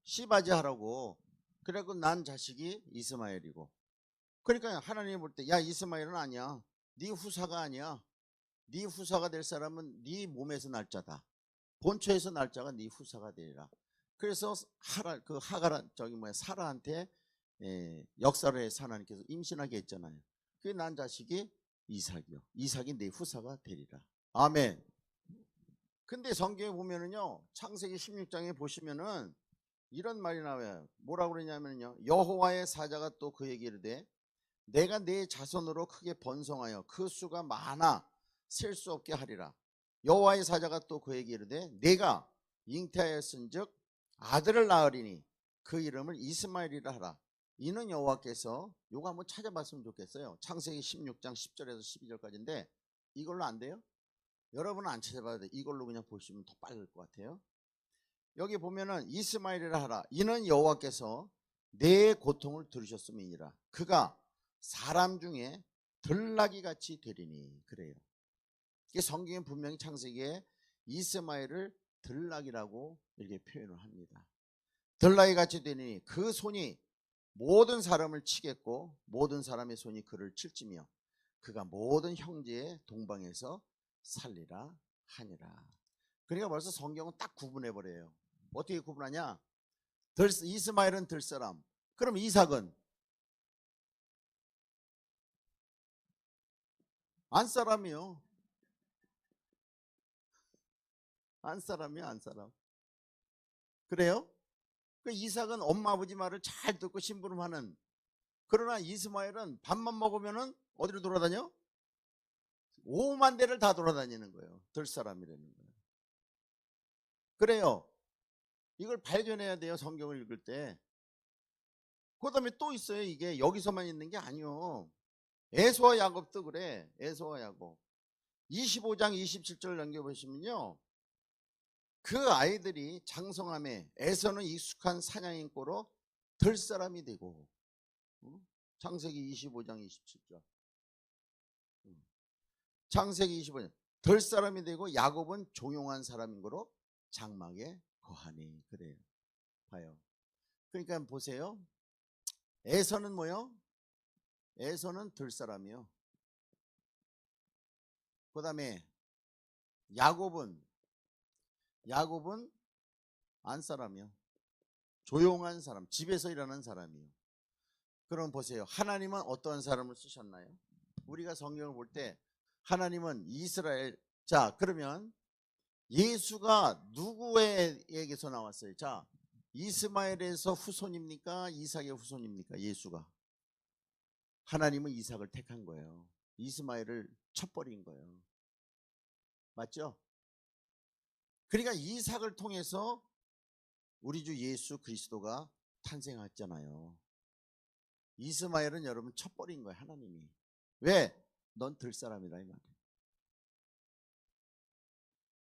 씨바지 하라고. 그래갖고 난 자식이 이스마엘이고. 그러니까 하나님이 볼 때 야 이스마엘은 아니야. 네 후사가 아니야. 네 후사가 될 사람은 네 몸에서 날 자다. 본처에서 날 자가 네 후사가 되리라. 그래서 사라한테 역사를 해서 하나님께서 임신하게 했잖아요. 그게 난 자식이 이삭이요. 이삭이 내 후사가 되리라. 아멘. 근데 성경에 보면은요, 창세기 16장에 보시면은 이런 말이 나와요. 뭐라고 그러냐면요, 여호와의 사자가 또 그에게 이르되 내가 내 자손으로 크게 번성하여 그 수가 많아 셀 수 없게 하리라. 여호와의 사자가 또 그에게 이르되 내가 잉태하였은즉 아들을 낳으리니 그 이름을 이스마엘이라 하라. 이는 여호와께서, 요거 한번 찾아봤으면 좋겠어요. 창세기 16장 10절에서 12절까지인데 이걸로 안 돼요? 여러분은 안 찾아봐도 돼. 이걸로 그냥 보시면 더 빠를 것 같아요. 여기 보면은 이스마엘이라 하라. 이는 여호와께서 내 고통을 들으셨음이니라. 그가 사람 중에 들나귀 같이 되리니. 그래요. 이게 성경에 분명히 창세기에 이스마엘을 들나귀라고 이렇게 표현을 합니다. 들나귀 같이 되니 그 손이 모든 사람을 치겠고 모든 사람의 손이 그를 칠지며 그가 모든 형제의 동방에서 살리라 하니라. 그러니까 벌써 성경은 딱 구분해 버려요. 어떻게 구분하냐? 이스마엘은 들사람. 그럼 이삭은 안사람이요. 안사람이요, 안사람. 그래요? 그 이삭은 엄마 아버지 말을 잘 듣고 심부름하는. 그러나 이스마엘은 밥만 먹으면은 어디로 돌아다녀? 5만 대를 다 돌아다니는 거예요. 들사람이라는 거예요. 그래요. 이걸 발견해야 돼요. 성경을 읽을 때. 그 다음에 또 있어요. 이게 여기서만 있는 게 아니요. 에서와 야곱도 그래. 에서와 야곱. 25장 27절 넘겨보시면요, 그 아이들이 장성함에 에서는 익숙한 사냥인꼬로 들사람이 되고, 창세기 25장 27절. 창세기 25장 들사람이 되고 야곱은 종용한 사람인 거로 장막에 거하니. 그래요. 봐요. 그러니까 보세요. 에서는 뭐요? 에서는 들사람이요. 그 다음에 야곱은 안사람이요. 조용한 사람, 집에서 일하는 사람이요. 그럼 보세요. 하나님은 어떠한 사람을 쓰셨나요? 우리가 성경을 볼 때 하나님은 이스라엘. 자, 그러면 예수가 누구에게서 나왔어요? 자, 이스마엘에서 후손입니까? 이삭의 후손입니까? 예수가. 하나님은 이삭을 택한 거예요. 이스마엘을 쳐버린 거예요. 맞죠? 그러니까 이삭을 통해서 우리 주 예수 그리스도가 탄생했잖아요. 이스마엘은 여러분 쳐버린 거예요. 하나님이. 왜? 넌 들 사람이다 이 말이에요.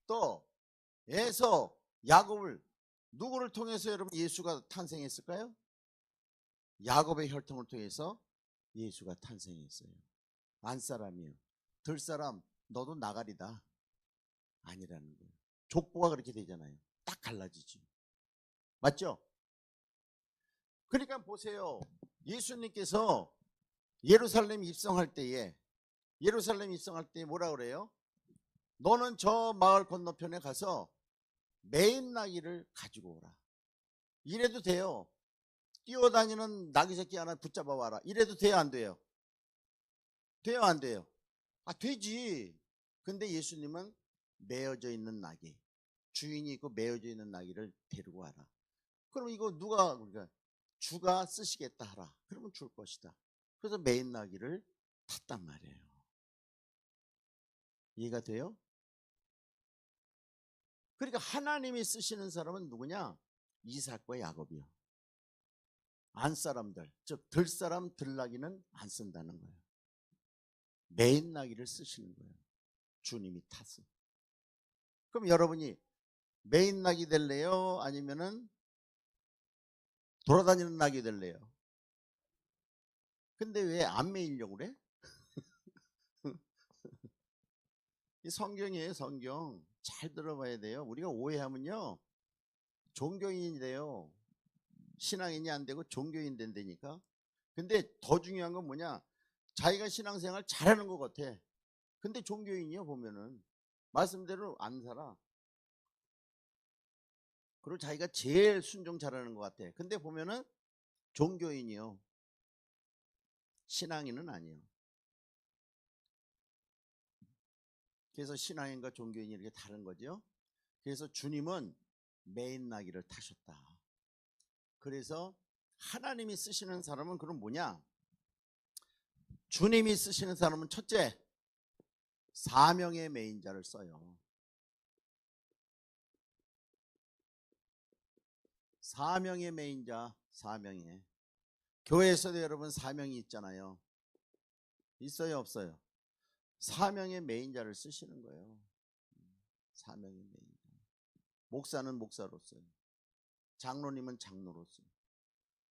또 에서 야곱을, 누구를 통해서 여러분 예수가 탄생했을까요? 야곱의 혈통을 통해서 예수가 탄생했어요. 안사람이요. 들사람 너도 나가리다. 아니라는 거예요. 족보가 그렇게 되잖아요. 딱 갈라지지. 맞죠? 그러니까 보세요. 예수님께서 예루살렘 입성할 때에 뭐라 그래요? 너는 저 마을 건너편에 가서 매인 나귀를 가지고 오라. 이래도 돼요. 뛰어다니는 나귀 새끼 하나 붙잡아 와라. 이래도 돼요, 안 돼요? 돼요, 안 돼요? 아, 되지. 근데 예수님은 매어져 있는 나귀, 주인이 있고 매어져 있는 나귀를 데리고 와라. 그럼 이거 누가, 그러니까 주가 쓰시겠다 하라. 그러면 줄 것이다. 그래서 매인 나귀를 탔단 말이에요. 이해가 돼요? 그러니까 하나님이 쓰시는 사람은 누구냐? 이삭과 야곱이요. 안사람들, 즉 들사람 들나귀는 안 쓴다는 거예요. 매인 나귀를 쓰시는 거예요. 주님이 탔어. 그럼 여러분이 매인 나귀 될래요? 아니면은 돌아다니는 나귀 될래요? 근데 왜 안 매이려고 그래? 성경이에요, 성경. 잘 들어봐야 돼요. 우리가 오해하면요, 종교인이 돼요. 신앙인이 안 되고 종교인 된다니까. 근데 더 중요한 건 뭐냐, 자기가 신앙생활 잘하는 것 같아. 근데 종교인이요, 보면은 말씀대로 안 살아. 그리고 자기가 제일 순종 잘하는 것 같아. 근데 보면은 종교인이요, 신앙인은 아니에요. 그래서 신앙인과 종교인이 이렇게 다른 거죠. 그래서 주님은 메인 나귀를 타셨다. 그래서 하나님이 쓰시는 사람은 그럼 뭐냐, 주님이 쓰시는 사람은 첫째, 사명의 메인자를 써요. 사명의 메인자, 사명의. 교회에서도 여러분 사명이 있잖아요. 있어요, 없어요? 사명의 메인자를 쓰시는 거예요. 사명의 메인자. 목사는 목사로서, 장로님은 장로로서,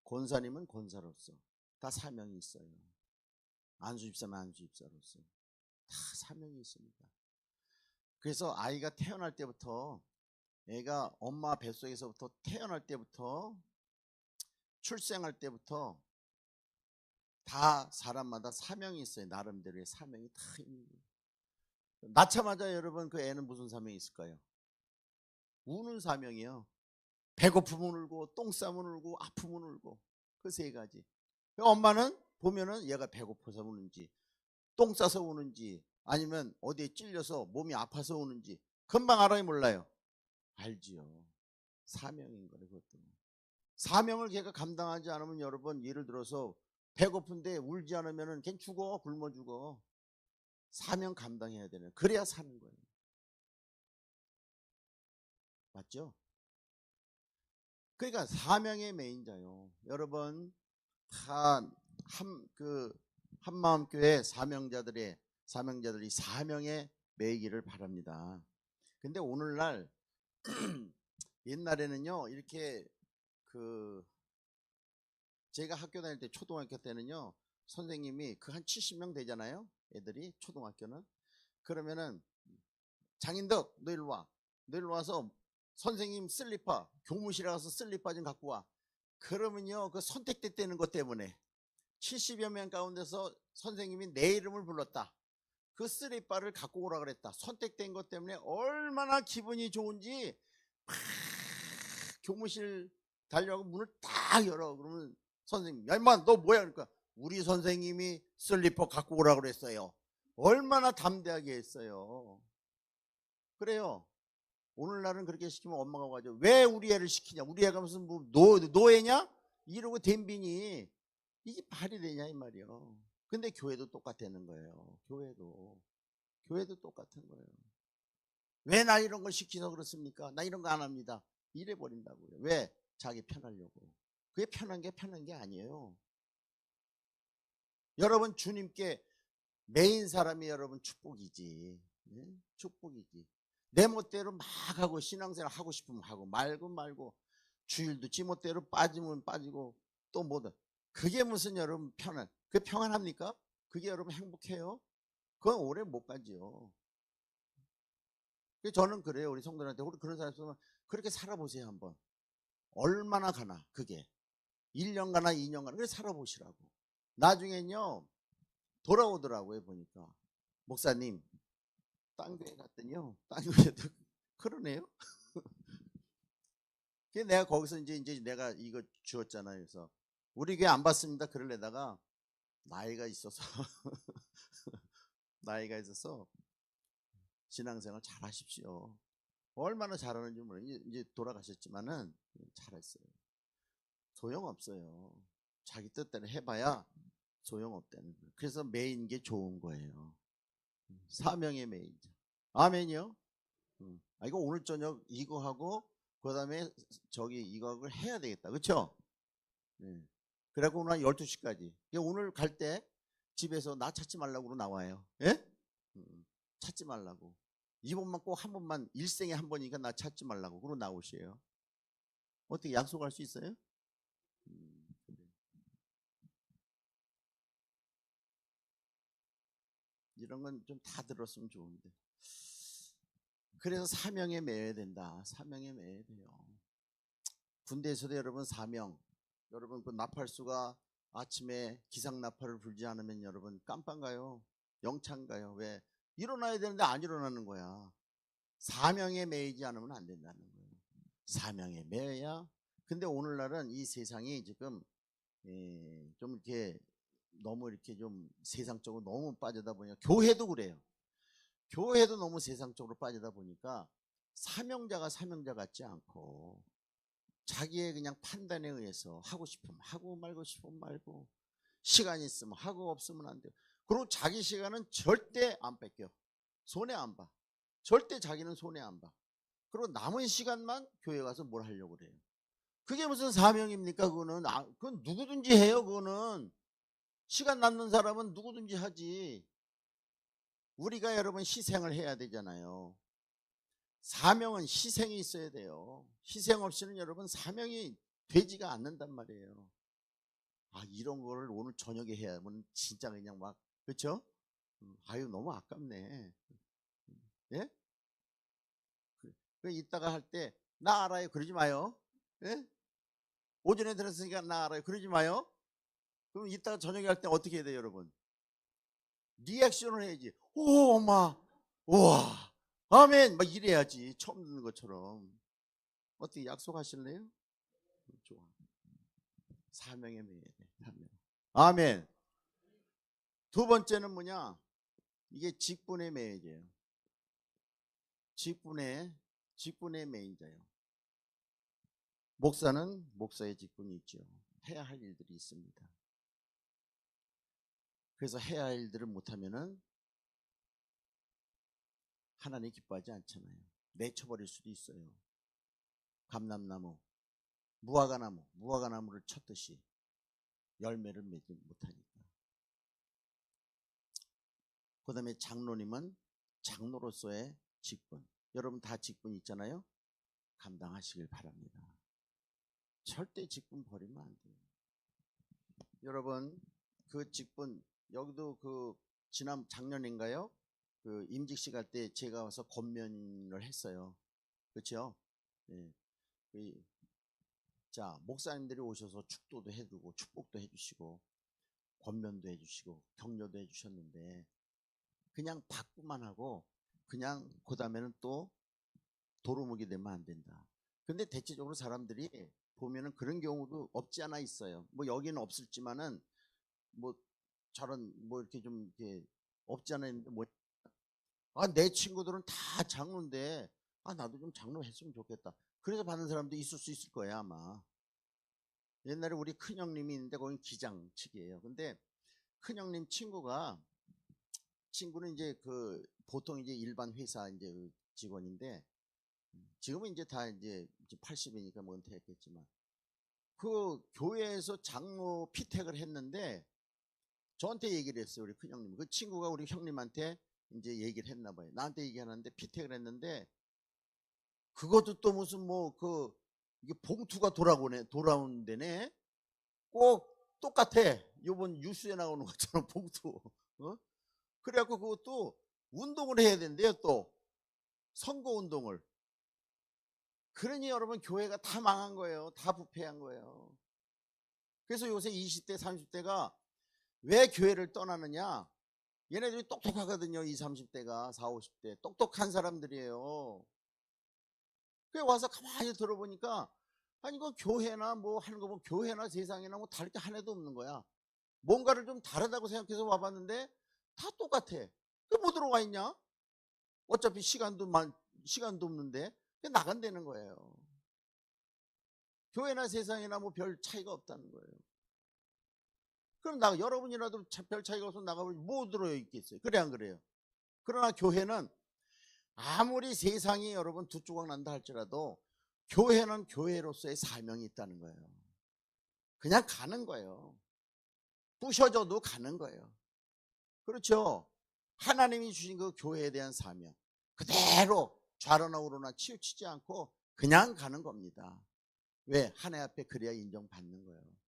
권사님은 권사로서 다 사명이 있어요. 안수집사는 안수집사로서 다 사명이 있습니다. 그래서 아이가 태어날 때부터, 애가 엄마 뱃속에서부터 태어날 때부터, 출생할 때부터 다 사람마다 사명이 있어요. 나름대로의 사명이 다 있는 거예요. 낳자마자 여러분 그 애는 무슨 사명이 있을까요? 우는 사명이요. 배고프면 울고, 똥 싸면 울고, 아프면 울고, 그 세 가지. 엄마는 보면은 얘가 배고파서 우는지, 똥 싸서 우는지, 아니면 어디에 찔려서 몸이 아파서 우는지 금방 알아요, 몰라요? 알지요. 사명인 거예요. 그것도 사명을 걔가 감당하지 않으면, 여러분 예를 들어서 배고픈데 울지 않으면은 걔 죽어, 굶어 죽어. 사명 감당해야 되는, 그래야 사는 거예요. 맞죠? 그러니까 사명의 메인자요. 여러분 다 한마음교회 사명자들이 사명에 매이기를 바랍니다. 근데 오늘날 옛날에는요, 이렇게 제가 학교 다닐 때, 초등학교 때는요, 선생님이 한 70명 되잖아요, 애들이. 초등학교는. 그러면은 장인덕 너 일로 와, 너 일로 와서 선생님 슬리퍼, 교무실에 가서 슬리퍼 좀 갖고 와. 그러면요, 그 선택됐다는 것 때문에 70여 명 가운데서 선생님이 내 이름을 불렀다. 그 슬리퍼를 갖고 오라 그랬다. 선택된 것 때문에 얼마나 기분이 좋은지 막 교무실 달려가고 문을 딱 열어. 그러면 선생님, 야 임마 너 뭐야? 그러니까 우리 선생님이 슬리퍼 갖고 오라 그랬어요. 얼마나 담대하게 했어요. 그래요. 오늘날은 그렇게 시키면 엄마가 가죠. 왜 우리 애를 시키냐? 우리 애가 무슨 뭐 노예냐? 이러고 댐비니 이게 말이 되냐 이 말이요. 근데 교회도 똑같다는 거예요. 교회도 똑같은 거예요. 왜 나 이런 걸 시키서 그렇습니까? 나 이런 거 안 합니다. 이래 버린다고요. 왜? 자기 편하려고. 그게 편한 게 아니에요. 여러분 주님께 메인 사람이 여러분 축복이지. 네? 축복이지. 내 멋대로 막 하고 신앙생활 하고 싶으면 하고 말고 주일도 지 멋대로 빠지면 빠지고 또 뭐든, 그게 무슨 여러분 그게 평안합니까? 그게 여러분 행복해요? 그건 오래 못 가지요. 저는 그래요. 우리 성도들한테, 우리 그런 사람 있으면 그렇게 살아보세요. 한번 얼마나 가나, 그게 1년 가나 2년 가나, 그래 살아보시라고. 나중엔요 돌아오더라고요. 보니까 목사님 딴 교회 갔더니요, 딴 교회도 그러네요. 그래서 내가 거기서 이제 내가 이거 주었잖아요. 그래서 우리 교회 안 받습니다 그러려다가 나이가 있어서 신앙생활 잘 하십시오. 얼마나 잘하는지 모르겠어요. 이제 돌아가셨지만은 잘했어요. 소용없어요. 자기 뜻대로 해봐야 소용없다는 거예요. 그래서 메인 게 좋은 거예요. 사명의 메인자. 아멘이요? 이거 오늘 저녁 이거 하고 그 다음에 이거 해야 되겠다. 그렇죠? 네. 그래갖고 오늘 한 12시까지. 오늘 갈 때 집에서 나 찾지 말라고 나와요. 예? 찾지 말라고. 이번만 꼭 한 번만, 일생에 한 번이니까 나 찾지 말라고 그러고 나오셔요. 어떻게 약속할 수 있어요? 그래. 이런 건 좀 다 들었으면 좋은데. 그래서 사명에 매여야 된다. 사명에 매여야 돼요. 군대에서도 여러분 사명, 여러분 그 나팔수가 아침에 기상 나팔을 불지 않으면 여러분 깜빵 가요. 영창 가요. 왜? 일어나야 되는데 안 일어나는 거야. 사명에 매이지 않으면 안 된다는 거예요. 사명에 매여야. 근데 오늘날은 이 세상이 지금 좀 이렇게 너무 이렇게 좀 세상적으로 너무 빠지다 보니까, 교회도 그래요. 교회도 너무 세상적으로 빠지다 보니까 사명자가 사명자 같지 않고 자기의 그냥 판단에 의해서 하고 싶으면 하고 말고 싶으면 말고, 시간이 있으면 하고 없으면 안 돼요. 그리고 자기 시간은 절대 안 뺏겨. 손해 안 봐. 절대 자기는 손해 안 봐. 그리고 남은 시간만 교회 가서 뭘 하려고 그래요. 그게 무슨 사명입니까? 그건 누구든지 해요. 그거는 시간 남는 사람은 누구든지 하지. 우리가 여러분 희생을 해야 되잖아요. 사명은 희생이 있어야 돼요. 희생 없이는 여러분 사명이 되지가 않는단 말이에요. 아, 이런 거를 오늘 저녁에 해야 하면 진짜 그냥 막, 그렇죠? 아유, 너무 아깝네. 예? 그 이따가 할 때 나 알아요 그러지 마요. 예? 오전에 들었으니까 나 알아요 그러지 마요. 그럼 이따가 저녁에 할 때 어떻게 해야 돼요, 여러분? 리액션을 해야지. 오, 엄마, 우와, 아멘, 막 이래야지. 처음 듣는 것처럼. 어떻게 약속하실래요? 좋아. 사명에 매여야 돼. 사명. 아멘. 두 번째는 뭐냐? 이게 직분에 매여야 돼요. 직분에 매인 자요. 목사는 목사의 직분이 있죠. 해야 할 일들이 있습니다. 그래서 해야 할 일들을 못하면은 하나님 기뻐하지 않잖아요. 내쳐버릴 수도 있어요. 감람나무, 무화과나무를 쳤듯이 열매를 맺지 못하니까. 그 다음에 장로님은 장로로서의 직분. 여러분 다 직분 있잖아요. 감당하시길 바랍니다. 절대 직분 버리면 안 돼요. 여러분 그 직분, 여기도 그 지난 작년인가요? 그 임직식 할 때 제가 와서 권면을 했어요. 그렇죠? 네. 자, 목사님들이 오셔서 축도도 해주고 축복도 해주시고 권면도 해주시고 격려도 해주셨는데, 그냥 받고만 하고 그냥 그 다음에는 또 도루묵이 되면 안 된다. 근데 대체적으로 사람들이 보면은 그런 경우도 없지 않아 있어요. 뭐 여기는 없을지만은 뭐 저런 뭐 이렇게 좀 이렇게 없지 않아 있는데, 뭐 내 친구들은 다 장로인데 나도 좀 장로 했으면 좋겠다. 그래서 받는 사람도 있을 수 있을 거야 아마. 옛날에 우리 큰형님이 있는데 거긴 기장 측이에요. 근데 큰형님 친구는 이제 그 보통 이제 일반 회사 이제 직원인데, 지금은 이제 다 이제 80이니까 뭐 은퇴했겠지만, 그 교회에서 장로 피택을 했는데 저한테 얘기를 했어요. 우리 큰형님. 그 친구가 우리 형님한테 이제 얘기를 했나 봐요. 나한테 얘기하는데 피택을 했는데, 그것도 또 무슨 뭐 이게 봉투가 돌아온 데네. 꼭 똑같아. 요번 뉴스에 나오는 것처럼 봉투. 그래갖고 그것도 운동을 해야 된대요. 또 선거 운동을. 그러니 여러분 교회가 다 망한 거예요. 다 부패한 거예요. 그래서 요새 20대 30대가 왜 교회를 떠나느냐? 얘네들이 똑똑하거든요. 20, 30대가 40, 50대 똑똑한 사람들이에요. 그래 와서 가만히 들어보니까, 아니 그 교회나 뭐 하는 거 보면 교회나 세상이나 뭐 다를 게 하나도 없는 거야. 뭔가를 좀 다르다고 생각해서 와봤는데 다 똑같아. 그 뭐 들어와 있냐? 어차피 시간도 없는데 나간다는 거예요. 교회나 세상이나 뭐 별 차이가 없다는 거예요. 그럼 여러분이라도 별 차이가 없으면 나가면 뭐 들어 있겠어요? 그래 안 그래요? 그러나 교회는 아무리 세상이 여러분 두 조각 난다 할지라도 교회는 교회로서의 사명이 있다는 거예요. 그냥 가는 거예요. 부셔져도 가는 거예요. 그렇죠? 하나님이 주신 그 교회에 대한 사명 그대로 좌로나 우로나 치우치지 않고 그냥 가는 겁니다. 왜? 하나님 앞에 그래야 인정받는 거예요.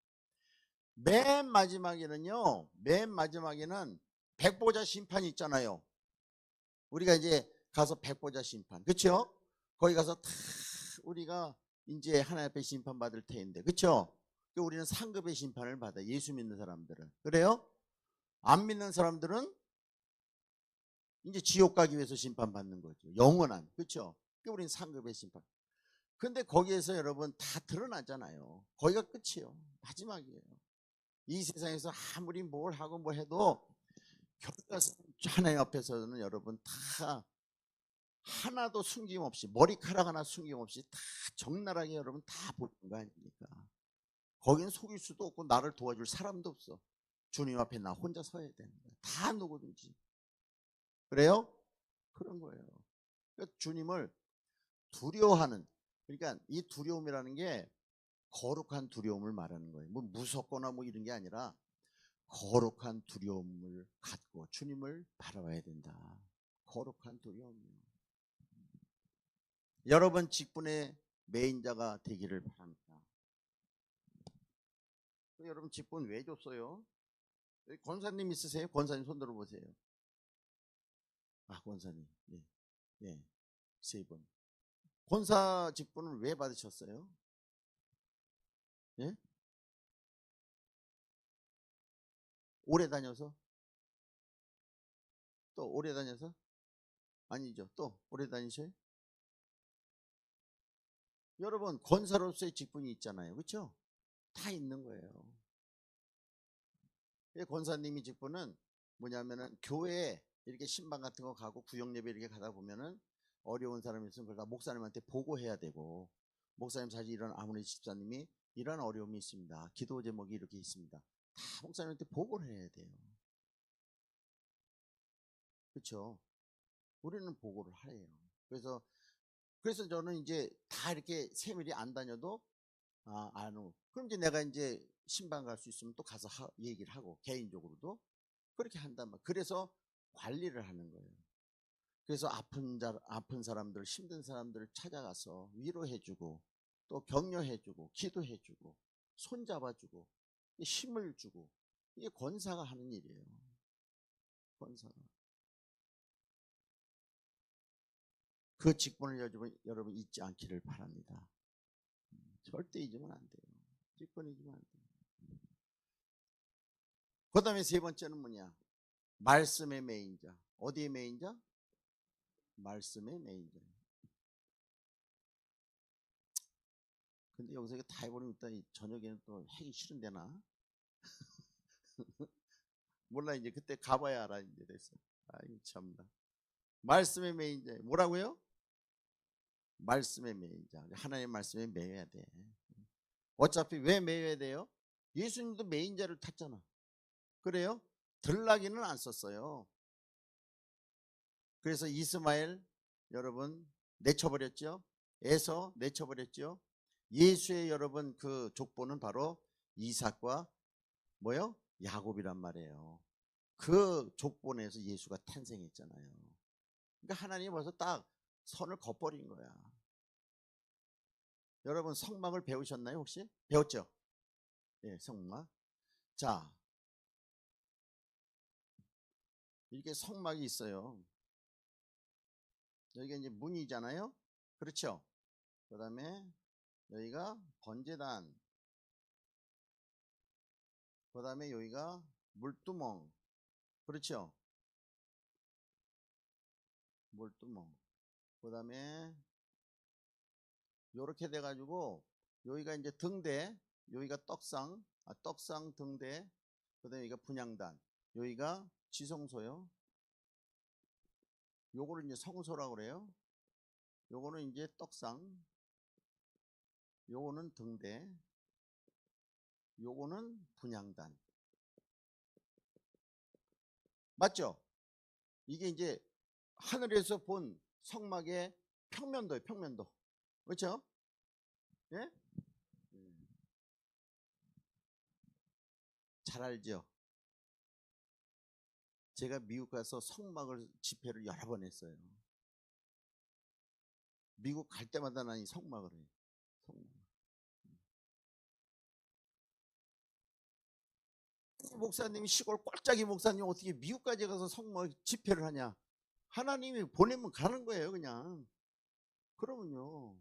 맨 마지막에는 백보자 심판이 있잖아요. 우리가 이제 가서 백보자 심판, 그렇죠? 거기 가서 다 우리가 이제 하나님 앞에 심판 받을 테인데, 그렇죠? 우리는 상급의 심판을 받아. 예수 믿는 사람들은. 그래요? 안 믿는 사람들은 이제 지옥 가기 위해서 심판받는 거죠. 영원한. 그렇죠? 우리는 상급의 심판. 근데 거기에서 여러분 다 드러나잖아요. 거기가 끝이에요. 마지막이에요. 이 세상에서 아무리 뭘 하고 뭘 해도 결과서 하나님 앞에서는 여러분 다 하나도 숨김없이, 머리카락 하나 숨김없이 다 적나라하게 여러분 다 보는 거 아닙니까? 거기는 속일 수도 없고 나를 도와줄 사람도 없어. 주님 앞에 나 혼자 서야 되는 거야. 다 누구든지. 그래요? 그런 거예요. 그러니까 주님을 두려워하는, 그러니까 이 두려움이라는 게 거룩한 두려움을 말하는 거예요. 뭐 무섭거나 뭐 이런 게 아니라 거룩한 두려움을 갖고 주님을 바라봐야 된다. 거룩한 두려움이요. 여러분 직분의 메인자가 되기를 바랍니다. 여러분 직분 왜 줬어요? 권사님 있으세요? 권사님 손 들어보세요. 아, 권사님. 예, 예, 3분. 권사 직분을 왜 받으셨어요? 예? 오래 다녀서? 또 오래 다녀서? 아니죠. 또 오래 다니셔요? 여러분 권사로서의 직분이 있잖아요. 그렇죠? 다 있는 거예요. 권사님이 직분은 뭐냐면은 교회에 이렇게 신방 같은 거 가고 구역 예배 이렇게 가다 보면은 어려운 사람이 있으면 그걸 다 목사님한테 보고해야 되고, 목사님 사실 이런 아무리 집사님이 이런 어려움이 있습니다. 기도 제목이 이렇게 있습니다. 다 목사님한테 보고를 해야 돼요. 그렇죠? 우리는 보고를 해요. 그래서 저는 이제 다 이렇게 세밀히 안 다녀도 안 오고, 그럼 이제 내가 이제 신방 갈 수 있으면 또 가서 얘기를 하고 개인적으로도 그렇게 한단 말이에요. 그래서 관리를 하는 거예요. 그래서 아픈 사람들, 힘든 사람들을 찾아가서 위로해주고 또 격려해주고 기도해주고 손잡아주고 힘을 주고, 이게 권사가 하는 일이에요. 권사가. 그 직분을 여러분 잊지 않기를 바랍니다. 절대 잊으면 안 돼요. 직분 잊으면 안 돼요. 그 다음에 세 번째는 뭐냐? 말씀의 메인자. 어디의 메인자? 말씀의 메인자. 근데 여기서 이거 다 해버리면 일단 저녁에는 또 하기 싫은데나? 몰라, 이제 그때 가봐야 알아. 이제 됐어. 아이 참나. 말씀의 메인자. 뭐라고요? 말씀의 메인자. 하나님의 말씀에 매여야 돼. 어차피 왜 매여야 돼요? 예수님도 메인자를 탔잖아. 그래요? 들나귀는 안 썼어요. 그래서 이스마엘 여러분 내쳐버렸죠. 에서 내쳐버렸죠. 예수의 여러분 그 족보는 바로 이삭과 뭐요? 야곱이란 말이에요. 그 족보 내에서 예수가 탄생했잖아요. 그러니까 하나님이 벌써 딱 선을 걷버린 거야. 여러분 성막을 배우셨나요 혹시? 배웠죠? 예, 성막. 자, 이렇게 성막이 있어요. 여기가 이제 문이잖아요. 그렇죠? 그 다음에 여기가 번제단, 그 다음에 여기가 물두멍, 그렇죠? 물두멍. 그 다음에 요렇게 돼가지고 여기가 이제 등대, 여기가 떡상 등대, 그 다음에 여기가 분향단, 여기가 지성소요. 요거를 이제 성소라고 그래요. 요거는 이제 떡상, 요거는 등대, 요거는 분향단. 맞죠? 이게 이제 하늘에서 본 성막의 평면도예요, 평면도. 그렇죠? 예? 잘 알죠? 제가 미국 가서 성막을 집회를 여러 번 했어요. 미국 갈 때마다 난 이 성막을 해요. 성막. 목사님이 시골 꼴짝이 목사님 어떻게 미국까지 가서 성막 집회를 하냐? 하나님이 보내면 가는 거예요, 그냥. 그러면요,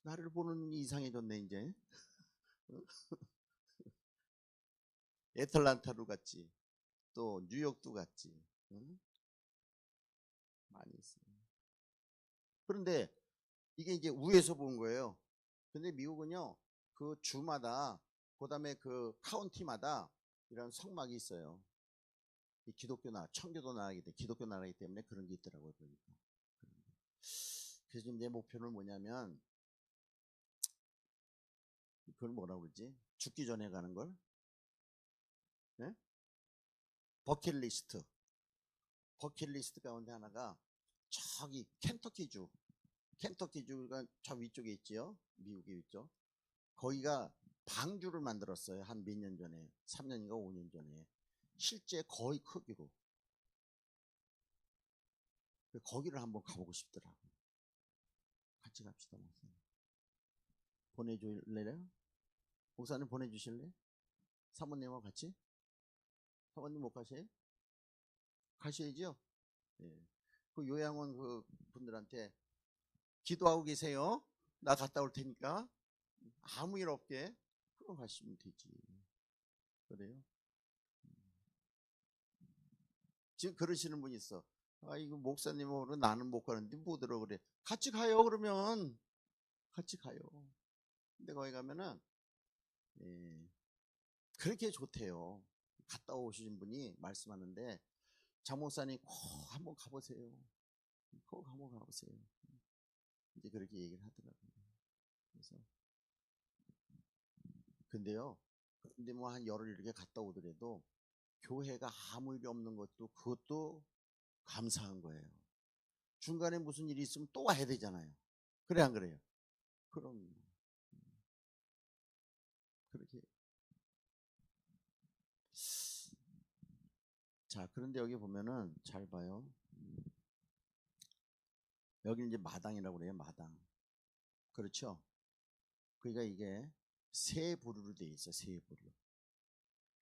나를 보는 눈이 이상해졌네, 이제. 애틀란타로 갔지. 또 뉴욕도 갔지. 응? 많이 있어요. 그런데 이게 이제 우에서 본 거예요. 근데 미국은요, 그 주마다, 그 다음에 그 카운티마다 이런 성막이 있어요. 이 기독교 나라, 청교도 나라이기 때문에, 기독교 나라이기 때문에 그런 게 있더라고요, 그러니까. 그래서 지금 내 목표는 뭐냐면, 그걸 뭐라고 그러지? 죽기 전에 가는 걸? 네? 버킷리스트. 버킷리스트 가운데 하나가 저기 켄터키주가 저 위쪽에 있지요. 미국에 있죠. 거기가 방주를 만들었어요. 한 몇 년 전에. 3년인가 5년 전에. 실제 거의 크기로. 거기를 한번 가보고 싶더라고. 같이 갑시다, 목사님. 보내줄래요? 목사님 보내주실래? 사모님하고 같이? 사모님 못 가세요? 가셔야죠? 예. 그 요양원 그 분들한테 기도하고 계세요. 나 갔다 올 테니까. 아무 일 없게. 그럼 가시면 되지. 그래요? 지금 그러시는 분이 있어. 아, 이거 목사님하고 나는 못 가는데 뭐더라 그래. 같이 가요, 그러면. 같이 가요. 근데 거기 가면은, 예, 그렇게 좋대요. 갔다 오신 분이 말씀하는데, 장 목사님 꼭 한번 가보세요. 꼭 한번 가보세요. 이제 그렇게 얘기를 하더라고요. 그래서, 근데요, 근데 뭐 한 열흘 이렇게 갔다 오더라도, 교회가 아무 일이 없는 것도, 그것도 감사한 거예요. 중간에 무슨 일이 있으면 또 와야 되잖아요. 그래, 안 그래요? 그럼, 그렇게. 자, 그런데 여기 보면은, 잘 봐요. 여기 이제 마당이라고 그래요, 마당. 그렇죠? 그러니까 이게 세 부류로 돼 있어, 세 부류.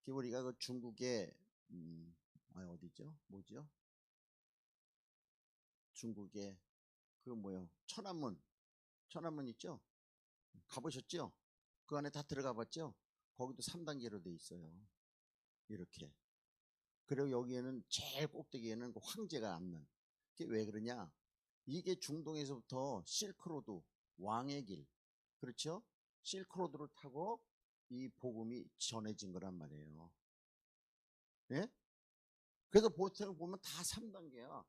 우리가 그 중국의, 어디죠? 뭐죠? 중국의, 그 뭐요? 천안문 있죠? 가보셨죠? 그 안에 다 들어가 봤죠? 거기도 3단계로 돼 있어요. 이렇게. 그리고 여기에는 제일 꼭대기에는 그 황제가 앉는. 그게 왜 그러냐? 이게 중동에서부터 실크로드, 왕의 길. 그렇죠? 실크로드를 타고 이 복음이 전해진 거란 말이에요. 예? 그래서 보통을 보면 다 3단계야.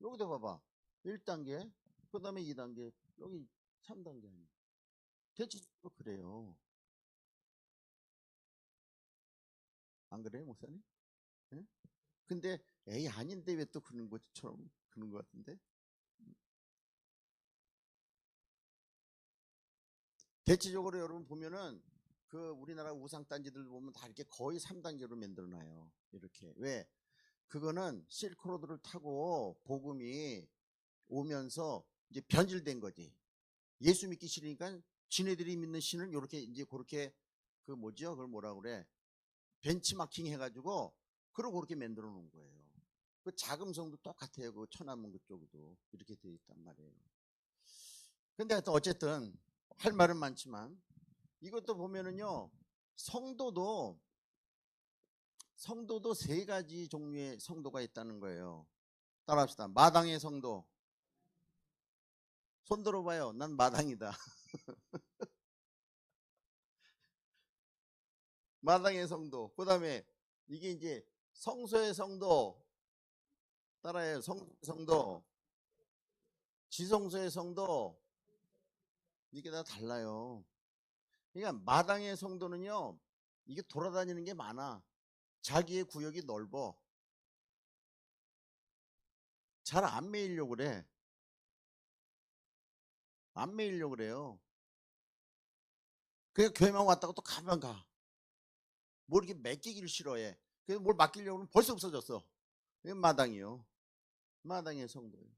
여기도 봐봐. 1단계, 그 다음에 2단계, 여기 3단계 아니야. 대체적으로 그래요. 안 그래요, 목사님? 예? 근데 에이 아닌데 왜 또 그런 것처럼 그런 것 같은데? 대체적으로 여러분 보면은 그 우리나라 우상단지들 보면 다 이렇게 거의 3단계로 만들어놔요. 이렇게. 왜? 그거는 실크로드를 타고 복음이 오면서 이제 변질된 거지. 예수 믿기 싫으니까 지네들이 믿는 신을 이렇게 이제 그렇게 그 뭐죠? 그걸 뭐라 그래? 벤치마킹 해가지고 그러고 그렇게 만들어 놓은 거예요. 그 자금성도 똑같아요. 그 천안문 그쪽도 이렇게 되어 있단 말이에요. 근데 하여튼 어쨌든 할 말은 많지만 이것도 보면은요, 성도도 세 가지 종류의 성도가 있다는 거예요. 따라합시다. 마당의 성도. 손 들어봐요. 난 마당이다. 마당의 성도. 그 다음에 이게 이제 성소의 성도. 따라해요. 성도. 지성소의 성도. 이게 다 달라요. 그러니까 마당의 성도는요, 이게 돌아다니는 게 많아. 자기의 구역이 넓어. 잘 안 매이려고 그래. 안 매이려고 그래요. 그냥 교회만 왔다고 또 가면 가. 뭘 이렇게 맡기기를 싫어해. 그래서 뭘 맡기려고 하면 벌써 없어졌어. 이게 마당이요. 마당의 성도예요.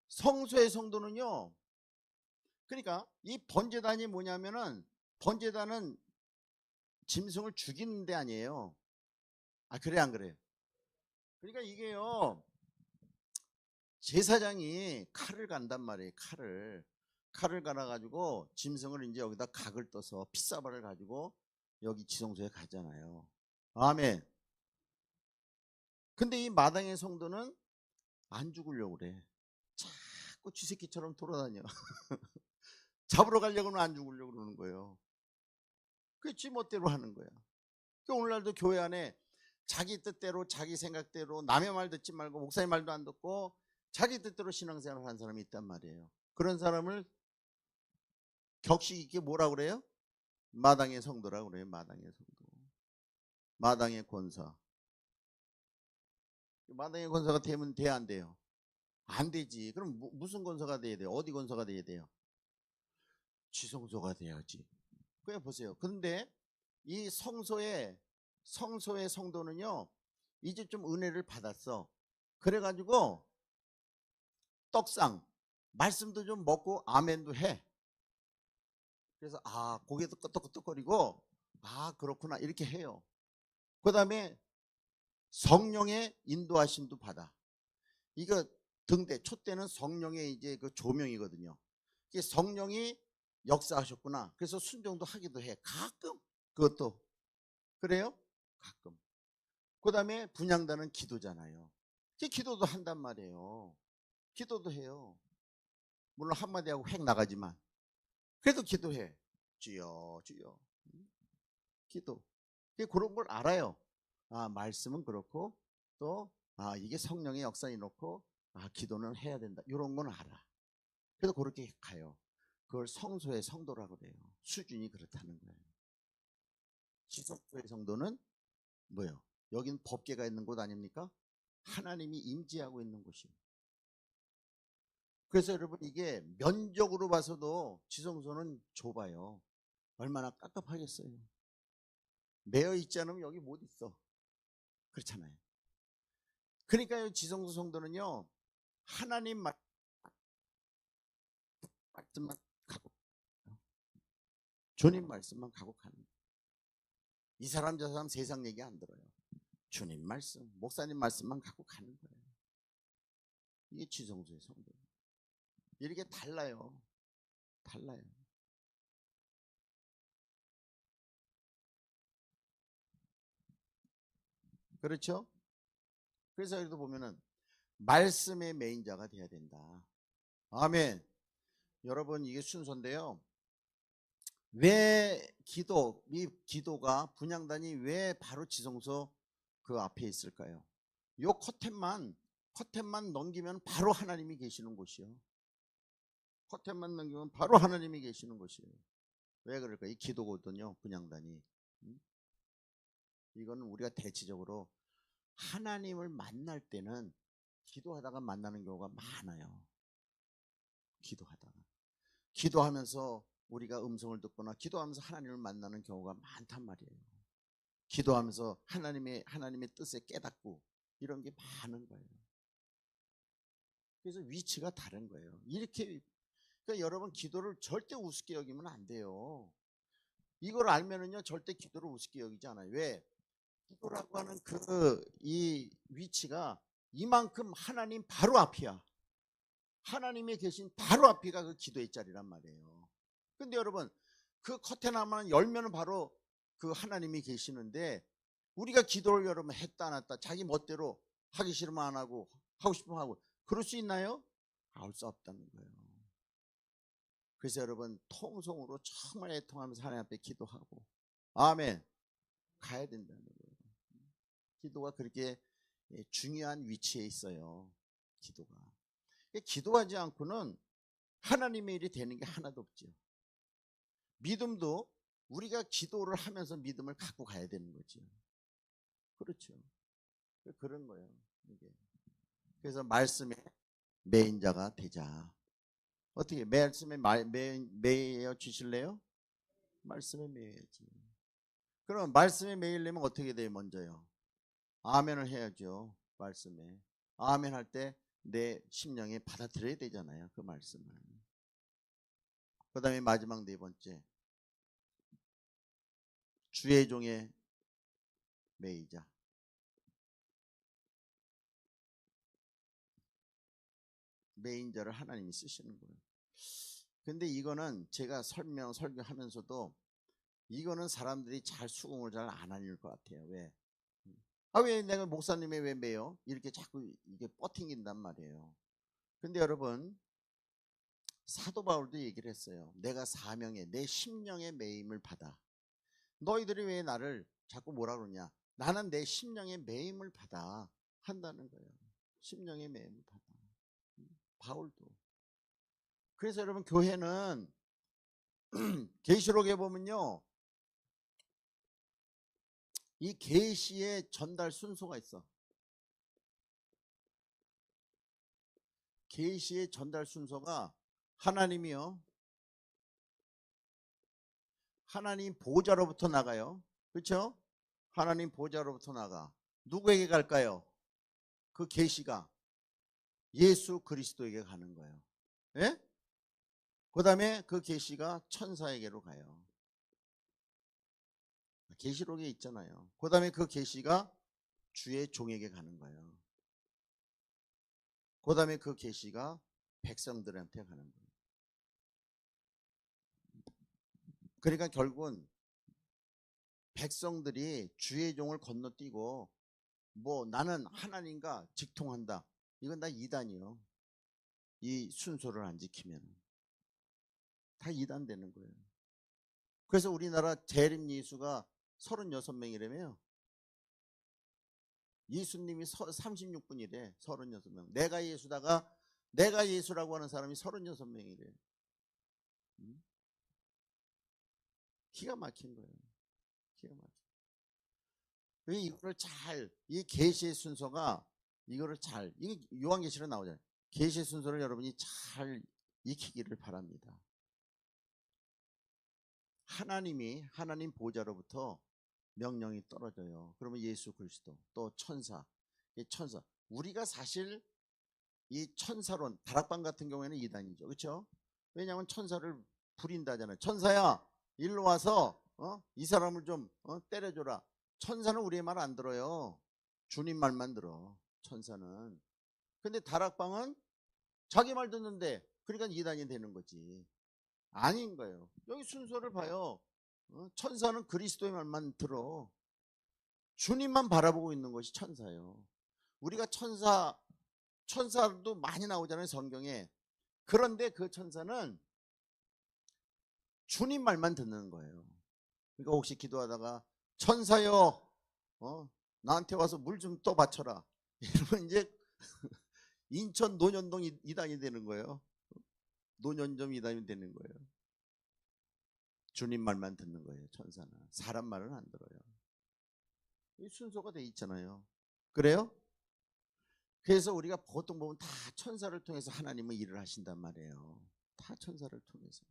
성소의 성도는요, 그러니까 이 번제단이 뭐냐면은, 번제단은 짐승을 죽이는 데 아니에요. 아, 그래, 안 그래요? 그러니까 이게요, 제사장이 칼을 간단 말이에요. 칼을 갈아가지고 짐승을 이제 여기다 각을 떠서 핏사발을 가지고 여기 지성소에 가잖아요. 아멘. 근데 이 마당의 성도는 안 죽으려고 그래. 자꾸 쥐새끼처럼 돌아다녀. 잡으러 가려고는 안 죽으려고 그러는 거예요. 그게 지 멋대로 하는 거야. 그러니까 오늘날도 교회 안에 자기 뜻대로, 자기 생각대로, 남의 말 듣지 말고 목사님 말도 안 듣고 자기 뜻대로 신앙생활을 하는 사람이 있단 말이에요. 그런 사람을 격식 있게 뭐라 그래요? 마당의 성도라고 그래요. 마당의 성도. 마당의 권사. 마당의 권사가 되면 돼야 안 돼요? 안 되지. 그럼 무슨 권사가 돼야 돼요? 어디 권사가 돼야 돼요? 지성소가 돼야지. 그냥 보세요. 근데 이 성소의 성도는요, 이제 좀 은혜를 받았어. 그래가지고 떡상 말씀도 좀 먹고 아멘도 해. 그래서 고개도 끄덕끄덕거리고 그렇구나 이렇게 해요. 그 다음에 성령의 인도하심도 받아. 이거 등대 촛대는 성령의 이제 그 조명이거든요. 이게 성령이 역사하셨구나. 그래서 순종도 하기도 해. 가끔 그것도 그래요. 가끔. 그 다음에 분향단은 기도잖아요. 기도도 한단 말이에요. 기도도 해요. 물론 한마디 하고 획 나가지만 그래도 기도해. 주여 주여. 기도. 그런 걸 알아요. 말씀은 그렇고 또 이게 성령의 역사에 놓고 기도는 해야 된다. 이런 건 알아. 그래서 그렇게 가요. 그걸 성소의 성도라고 그래요. 수준이 그렇다는 거예요. 지성소의 성도는 뭐예요? 여긴 법계가 있는 곳 아닙니까? 하나님이 임재하고 있는 곳이에요. 그래서 여러분 이게 면적으로 봐서도 지성소는 좁아요. 얼마나 깝깝하겠어요. 매여 있지 않으면 여기 못 있어. 그렇잖아요. 그러니까 지성소 성도는요, 하나님 말씀만 가고, 주님 말씀만 가고 가는 거예요. 이 사람 저 사람 세상 얘기 안 들어요. 주님 말씀, 목사님 말씀만 갖고 가는 거예요. 이게 지성소의 성도. 이렇게 달라요. 달라요. 그렇죠? 그래서 여기도 보면은 말씀의 메인자가 돼야 된다. 아멘. 여러분 이게 순서인데요. 왜 이 기도가 분향단이 왜 바로 지성소 그 앞에 있을까요? 요 커튼만 넘기면 바로 하나님이 계시는 곳이요. 커튼만 넘기면 바로 하나님이 계시는 곳이에요. 왜 그럴까요? 이 기도거든요. 분향단이. 이거는 우리가 대체적으로 하나님을 만날 때는 기도하다가 만나는 경우가 많아요. 기도하면서 우리가 음성을 듣거나 기도하면서 하나님을 만나는 경우가 많단 말이에요. 기도하면서 하나님의 뜻에 깨닫고 이런 게 많은 거예요. 그래서 위치가 다른 거예요. 그러니까 여러분 기도를 절대 우습게 여기면 안 돼요. 이걸 알면은요 절대 기도를 우습게 여기지 않아요. 왜? 기도라고 하는 이 위치가 이만큼 하나님 바로 앞이야. 하나님이 계신 바로 앞이가 그 기도의 자리란 말이에요. 근데 여러분 그 커튼 하나만 열면 바로 그 하나님이 계시는데 우리가 기도를 여러분 했다 안 했다 자기 멋대로 하기 싫으면 안 하고 하고 싶으면 하고 그럴 수 있나요? 알 수 없다는 거예요. 그래서 여러분 통성으로 정말 애통하면서 하나님 앞에 기도하고 아멘 가야 된다는 거예요. 기도가 그렇게 중요한 위치에 있어요. 기도하지 않고는 하나님의 일이 되는 게 하나도 없죠. 믿음도 우리가 기도를 하면서 믿음을 갖고 가야 되는 거죠. 그렇죠. 그런 거예요. 이게. 그래서 말씀의 매인자가 되자. 어떻게 말씀에 매여 주실래요? 말씀에 매여야지. 그럼 말씀에 매이려면 어떻게 돼요? 먼저요. 아멘을 해야죠. 말씀에. 아멘 할 때 내 심령에 받아들여야 되잖아요. 그 말씀을. 그 다음에 마지막 네 번째. 주의 종의 매이자. 메인저를 하나님이 쓰시는 거예요. 근데 이거는 제가 설교하면서도 이거는 사람들이 잘 수긍을 잘 안 하는 것 같아요. 왜? 왜 내가 목사님이 왜 매요? 이렇게 자꾸 이게 뻗팅긴단 말이에요. 근데 여러분, 사도 바울도 얘기를 했어요. 내가 사명에 내 심령의 매임을 받아. 너희들이 왜 나를 자꾸 뭐라 그러냐? 나는 내 심령의 매임을 받아 한다는 거예요. 심령의 매임을 받아. 바울도. 그래서 여러분, 교회는 계시록에 보면요, 이 계시의 전달 순서가 있어. 계시의 전달 순서가 하나님이요, 하나님 보좌로부터 나가요. 그렇죠? 하나님 보좌로부터 나가. 누구에게 갈까요? 그 계시가 예수 그리스도에게 가는 거예요. 예? 그 다음에 그 계시가 천사에게로 가요. 계시록에 있잖아요. 그 다음에 그 계시가 주의 종에게 가는 거예요. 그 다음에 그 계시가 백성들한테 가는 거예요. 그러니까 결국은 백성들이 주의 종을 건너뛰고 뭐 나는 하나님과 직통한다. 이건 다 이단이요. 이 순서를 안 지키면 다 이단 되는 거예요. 그래서 우리나라 재림 예수가 36명이라며요. 예수님이 36분이래. 36명. 내가 예수다가 내가 예수라고 하는 사람이 36명이래. 기가 막힌 거예요. 기가 막힌. 이거를 잘, 이 계시의 순서가 이거를 잘, 이게 요한계시로 나오잖아요. 계시의 순서를 여러분이 잘 익히기를 바랍니다. 하나님 보좌로부터 명령이 떨어져요. 그러면 예수 그리스도, 또 천사, 이 천사. 우리가 사실 이 천사론, 다락방 같은 경우에는 이단이죠. 그렇죠? 왜냐하면 천사를 부린다잖아요. 천사야, 일로 와서 이 사람을 좀 때려줘라. 천사는 우리의 말 안 들어요. 주님 말만 들어. 천사는. 근데 다락방은 자기 말 듣는데, 그러니까 이단이 되는 거지. 아닌 거예요. 여기 순서를 봐요. 천사는 그리스도의 말만 들어. 주님만 바라보고 있는 것이 천사예요. 우리가 천사도 많이 나오잖아요, 성경에. 그런데 그 천사는 주님 말만 듣는 거예요. 그러니까 혹시 기도하다가 천사여, 나한테 와서 물 좀 또 바쳐라. 이러면 이제 인천 논현동 이단이 되는 거예요. 논현점 이단이 되는 거예요. 주님 말만 듣는 거예요, 천사는. 사람 말은 안 들어요. 이 순서가 돼 있잖아요. 그래요? 그래서 우리가 보통 보면 다 천사를 통해서 하나님은 일을 하신단 말이에요. 다 천사를 통해서.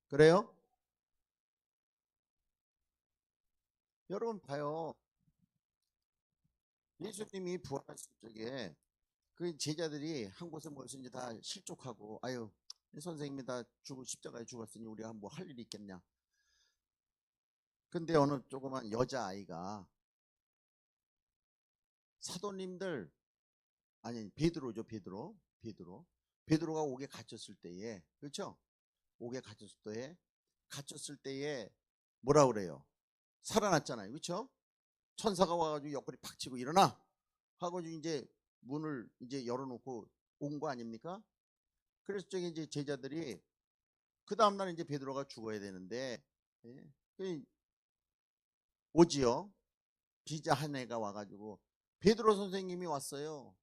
그래요? 여러분 봐요. 예수님이 부활하실 적에 그 제자들이 한 곳에 모여서 이제 다 실족하고, 아유, 선생님이 다 십자가에 죽었으니 우리가 뭐 할 일이 있겠냐. 근데 어느 조그만 여자아이가 사도님들, 아니 베드로죠. 베드로가 옥에 갇혔을 때에, 그렇죠? 옥에 갇혔을 때에 뭐라 그래요? 살아났잖아요. 그렇죠? 천사가 와가지고 옆구리 팍 치고 일어나 하고 이제 문을 이제 열어놓고 온 거 아닙니까? 그래서 저기 이제 제자들이 그 다음날 이제 베드로가 죽어야 되는데, 예, 오지요. 비자 한 애가 와가지고 베드로 선생님이 왔어요.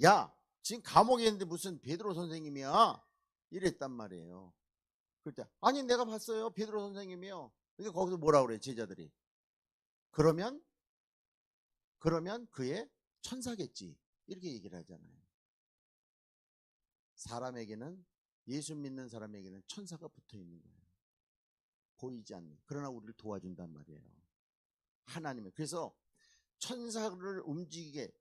야, 지금 감옥에 있는데 무슨 베드로 선생님이야? 이랬단 말이에요. 그때 아니 내가 봤어요, 베드로 선생님이요. 그러니까 거기서 뭐라 그래 제자들이? 그러면 그의 천사겠지, 이렇게 얘기를 하잖아요. 사람에게는, 예수 믿는 사람에게는 천사가 붙어 있는 거예요. 보이지 않는. 그러나 우리를 도와준단 말이에요. 하나님의. 그래서 천사를 움직이게,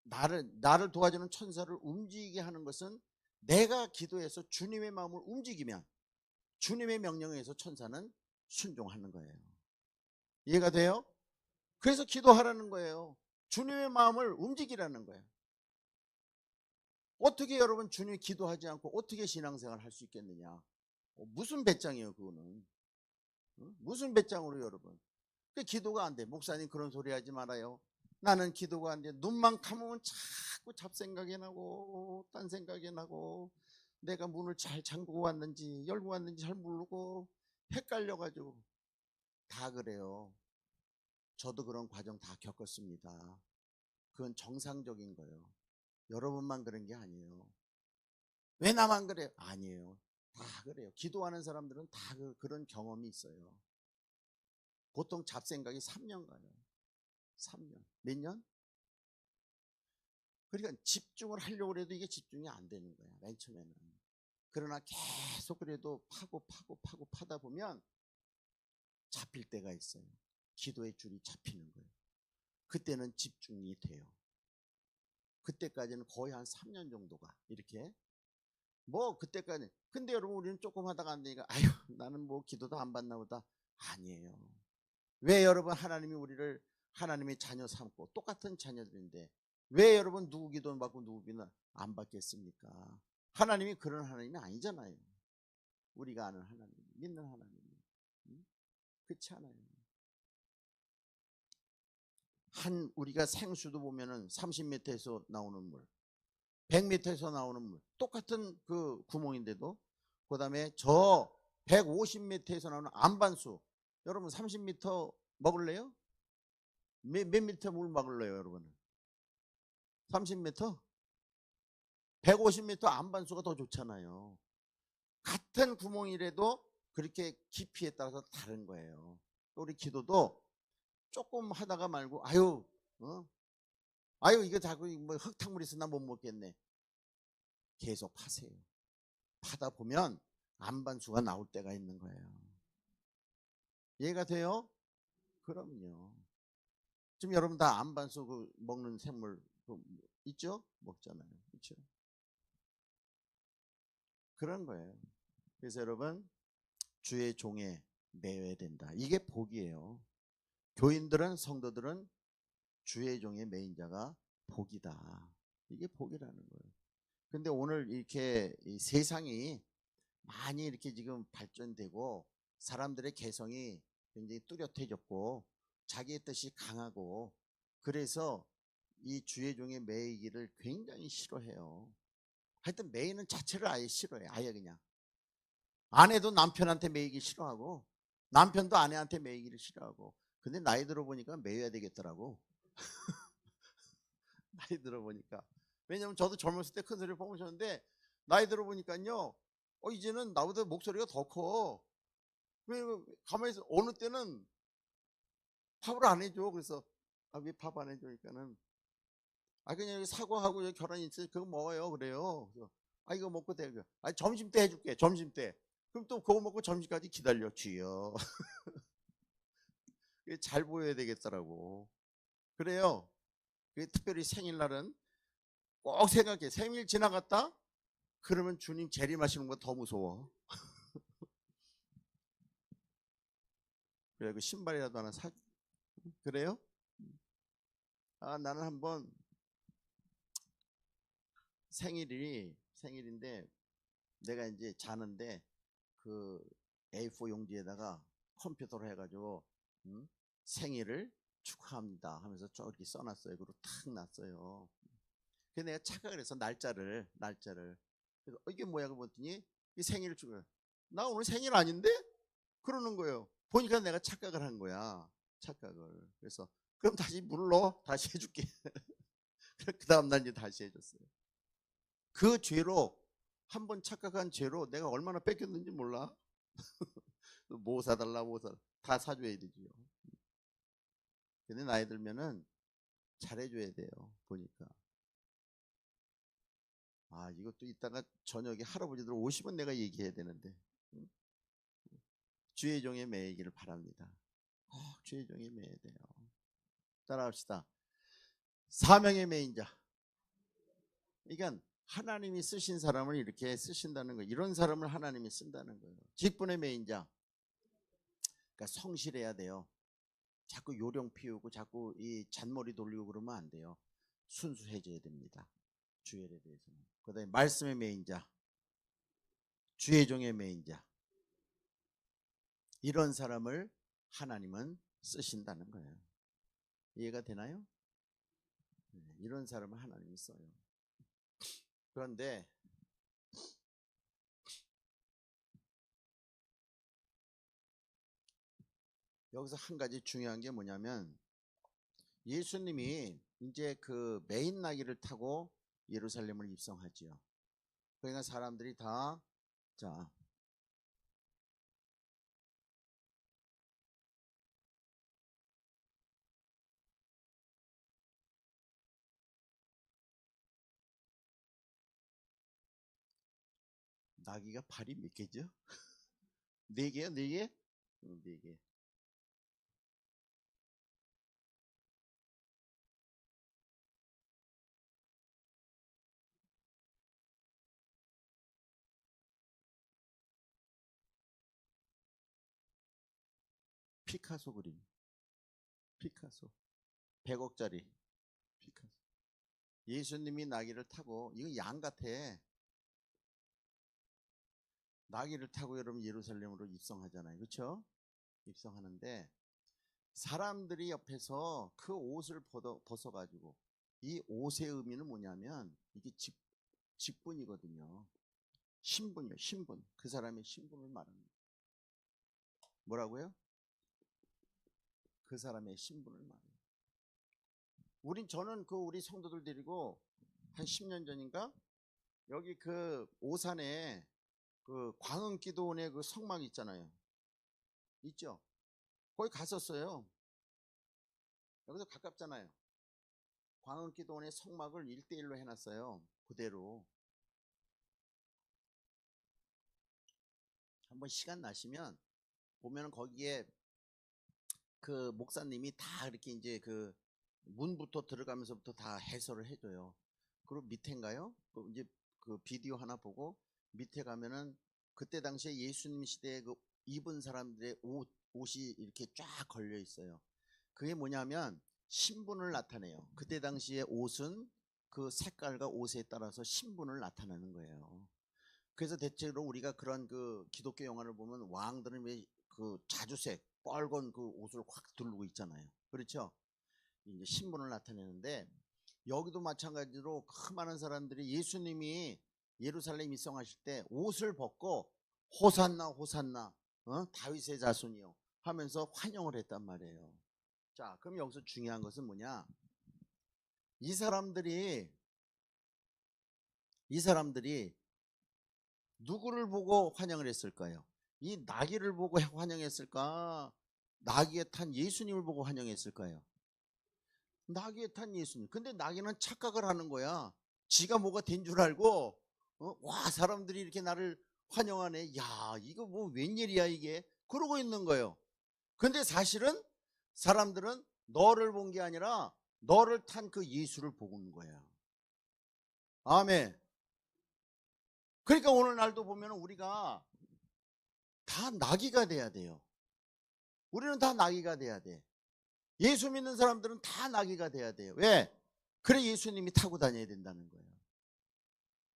나를 도와주는 천사를 움직이게 하는 것은 내가 기도해서 주님의 마음을 움직이면 주님의 명령에 의해서 천사는 순종하는 거예요. 이해가 돼요? 그래서 기도하라는 거예요. 주님의 마음을 움직이라는 거예요. 어떻게 여러분 주님 기도하지 않고 어떻게 신앙생활 할 수 있겠느냐? 무슨 배짱이에요 그거는? 무슨 배짱으로 여러분? 그 기도가 안 돼. 목사님 그런 소리 하지 말아요. 나는 기도가 안 돼. 눈만 감으면 자꾸 잡생각이 나고 딴 생각이 나고 내가 문을 잘 잠그고 왔는지 열고 왔는지 잘 모르고 헷갈려가지고 다 그래요. 저도 그런 과정 다 겪었습니다. 그건 정상적인 거예요. 여러분만 그런 게 아니에요. 왜 나만 그래요? 아니에요. 다 그래요. 기도하는 사람들은 다 그런 경험이 있어요. 보통 잡생각이 3년 가요. 3년. 몇 년? 그러니까 집중을 하려고 해도 이게 집중이 안 되는 거야. 맨 처음에는. 그러나 계속 그래도 파고 파다 보면 잡힐 때가 있어요. 기도의 줄이 잡히는 거예요. 그때는 집중이 돼요. 그때까지는 거의 한 3년 정도가 이렇게 뭐 그때까지. 근데 여러분 우리는 조금 하다가 안 되니까 아유 나는 뭐 기도도 안 받나 보다. 아니에요. 왜 여러분 하나님이 우리를 하나님의 자녀 삼고 똑같은 자녀들인데 왜 여러분 누구 기도는 받고 누구 기도는 안 받겠습니까? 하나님이 그런 하나님이 아니잖아요. 우리가 아는 하나님, 믿는 하나님. 그렇지 않아요. 우리가 생수도 보면은 30m에서 나오는 물, 100m에서 나오는 물, 똑같은 그 구멍인데도 그 다음에 저 150m에서 나오는 안반수, 여러분 30m 먹을래요? 몇 미터 물 먹을래요 여러분? 30m? 150m 안반수가 더 좋잖아요. 같은 구멍이라도 그렇게 깊이에 따라서 다른 거예요. 우리 기도도 조금 하다가 말고 아유 이거 자꾸 뭐 흙탕물 있어 나 못 먹겠네. 계속 파세요. 파다 보면 안반수가 나올 때가 있는 거예요. 이해가 돼요? 그럼요. 지금 여러분 다 안반수 먹는 생물 있죠? 먹잖아요. 그렇죠? 그런 거예요. 그래서 여러분 주의 종에 매여야 된다. 이게 복이에요. 교인들은 성도들은 주의 종에 매인 자가 복이다. 이게 복이라는 거예요. 근데 오늘 이렇게 이 세상이 많이 이렇게 지금 발전되고 사람들의 개성이 굉장히 뚜렷해졌고 자기의 뜻이 강하고 그래서 이 주의 종에 매이기를 굉장히 싫어해요. 하여튼 매이는 자체를 아예 싫어해. 아예 그냥. 아내도 남편한테 매이기 싫어하고 남편도 아내한테 매이기를 싫어하고 근데 나이 들어보니까 매여야 되겠더라고. 나이 들어보니까. 왜냐면 저도 젊었을 때 큰 소리를 뽑으셨는데 나이 들어보니까요 이제는 나보다 목소리가 더 커. 왜 가만히 있어. 어느 때는 팝을 안 해줘. 그래서 왜 팝 안 해주니까는 그냥 여기 사과하고 여기 계란 있어요. 그거 먹어요. 그래요. 그래서 이거 먹고 돼. 점심 때 해줄게. 점심 때. 그럼 또 그거 먹고 점심까지 기다려. 주여. 잘 보여야 되겠더라고. 그래요. 특별히 생일날은 꼭 생각해. 생일 지나갔다? 그러면 주님 재림하시는 거 더 무서워. 그래, 그 신발이라도 하나 그래요? 나는 한번 생일인데 내가 이제 자는데 그 A4 용지에다가 컴퓨터로 해가지고 생일을 축하합니다 하면서 쭉 이렇게 써놨어요. 그리고 탁 놨어요. 그래서 내가 착각을 해서 날짜를 그래서 이게 뭐야 그랬더니 이 생일을 축하. 나 오늘 생일 아닌데? 그러는 거예요. 보니까 내가 착각을 한 거야. 착각을. 그래서 그럼 다시 불러. 다시 해줄게. 그 다음날 이제 다시 해줬어요. 그 죄로 한 번 착각한 죄로 내가 얼마나 뺏겼는지 몰라. 뭐 사달라 다 사줘야 되지요. 근데 나이 들면은 잘해줘야 돼요. 보니까 이것도 이따가 저녁에 할아버지들 오시면 내가 얘기해야 되는데 주의 종에 매이기를 바랍니다. 주의 종에 매여야 돼요. 따라합시다. 사명의 매인 자. 그러니까 하나님이 쓰신 사람을 이렇게 쓰신다는 거예요. 이런 사람을 하나님이 쓴다는 거예요. 직분의 매인 자. 그러니까 성실해야 돼요. 자꾸 요령 피우고 자꾸 이 잔머리 돌리고 그러면 안 돼요. 순수해져야 됩니다. 주엘에 대해서는. 그다음에 말씀의 메인자, 주의 종의 메인자, 이런 사람을 하나님은 쓰신다는 거예요. 이해가 되나요? 이런 사람을 하나님이 써요. 그런데 여기서 한 가지 중요한 게 뭐냐면, 예수님이 이제 그 메인 나귀를 타고 예루살렘을 입성하지요. 그러니까 사람들이 다, 자, 나귀가 발이 몇 개죠? 네 개요? 네 개? 네 개. 피카소 그림. 피카소. 100억짜리 피카소. 예수님이 나귀를 타고, 이거 양 같아. 나귀를 타고 여러분 예루살렘으로 입성하잖아요. 그렇죠? 입성하는데 사람들이 옆에서 그 옷을 벗어가지고, 이 옷의 의미는 뭐냐면 이게 직분이거든요. 신분이요. 신분. 그 사람의 신분을 말합니다. 뭐라고요? 그 사람의 신분을 말해요. 저는 그 우리 성도들 데리고 한 10년 전인가 여기 그 오산에 그 광흥기도원의 그 성막 있잖아요. 있죠? 거기 갔었어요. 여기서 가깝잖아요. 광흥기도원의 성막을 1대1로 해놨어요. 그대로. 한번 시간 나시면 보면은 거기에 그 목사님이 다 이렇게 이제 그 문부터 들어가면서부터 다 해설을 해줘요. 그리고 밑에인가요? 이제 그 비디오 하나 보고 밑에 가면은 그때 당시에 예수님 시대에 그 입은 사람들의 옷이 이렇게 쫙 걸려 있어요. 그게 뭐냐면 신분을 나타내요. 그때 당시에 옷은 그 색깔과 옷에 따라서 신분을 나타내는 거예요. 그래서 대체로 우리가 그런 그 기독교 영화를 보면 왕들은 왜 그 자주색 빨간 그 옷을 확 두르고 있잖아요. 그렇죠? 이제 신분을 나타내는데 여기도 마찬가지로 그 많은 사람들이 예수님이 예루살렘 입성하실 때 옷을 벗고 호산나 호산나 다윗의 자손이요 하면서 환영을 했단 말이에요. 자, 그럼 여기서 중요한 것은 뭐냐? 이 사람들이 누구를 보고 환영을 했을까요? 이 나귀를 보고 환영했을까? 나귀에 탄 예수님을 보고 환영했을까요? 나귀에 탄 예수님. 근데 나귀는 착각을 하는 거야. 지가 뭐가 된 줄 알고, 와, 사람들이 이렇게 나를 환영하네. 야, 이거 뭐 웬일이야, 이게. 그러고 있는 거예요. 근데 사실은 사람들은 너를 본 게 아니라 너를 탄 그 예수를 보고 있는 거야. 아멘. 그러니까 오늘날도 보면 우리가 다 나귀가 돼야 돼요. 우리는 다 나귀가 돼야 돼. 예수 믿는 사람들은 다 나귀가 돼야 돼요. 왜? 그래 예수님이 타고 다녀야 된다는 거예요.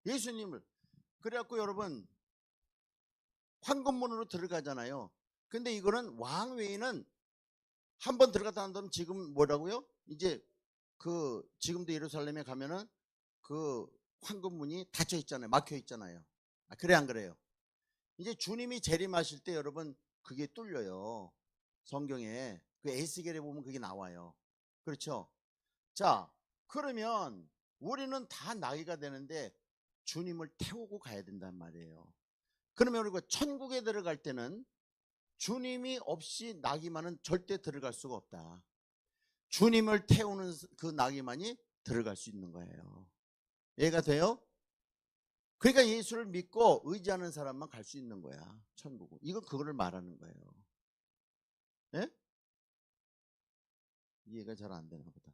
예수님을. 그래갖고 여러분 황금문으로 들어가잖아요. 근데 이거는 왕 외에는 한 번 들어갔다 한다면 지금 뭐라고요? 이제 그 지금도 예루살렘에 가면은 그 황금문이 닫혀 있잖아요. 막혀 있잖아요. 그래 안 그래요? 이제 주님이 재림하실 때 여러분 그게 뚫려요. 성경에 그 에스겔에 보면 그게 나와요. 그렇죠? 자, 그러면 우리는 다 나귀가 되는데 주님을 태우고 가야 된단 말이에요. 그러면 우리가 천국에 들어갈 때는 주님이 없이 나귀만은 절대 들어갈 수가 없다. 주님을 태우는 그 나귀만이 들어갈 수 있는 거예요. 이해가 돼요? 그러니까 예수를 믿고 의지하는 사람만 갈 수 있는 거야. 천국은. 이거 그거를 말하는 거예요. 예? 이해가 잘 안 되나 보다.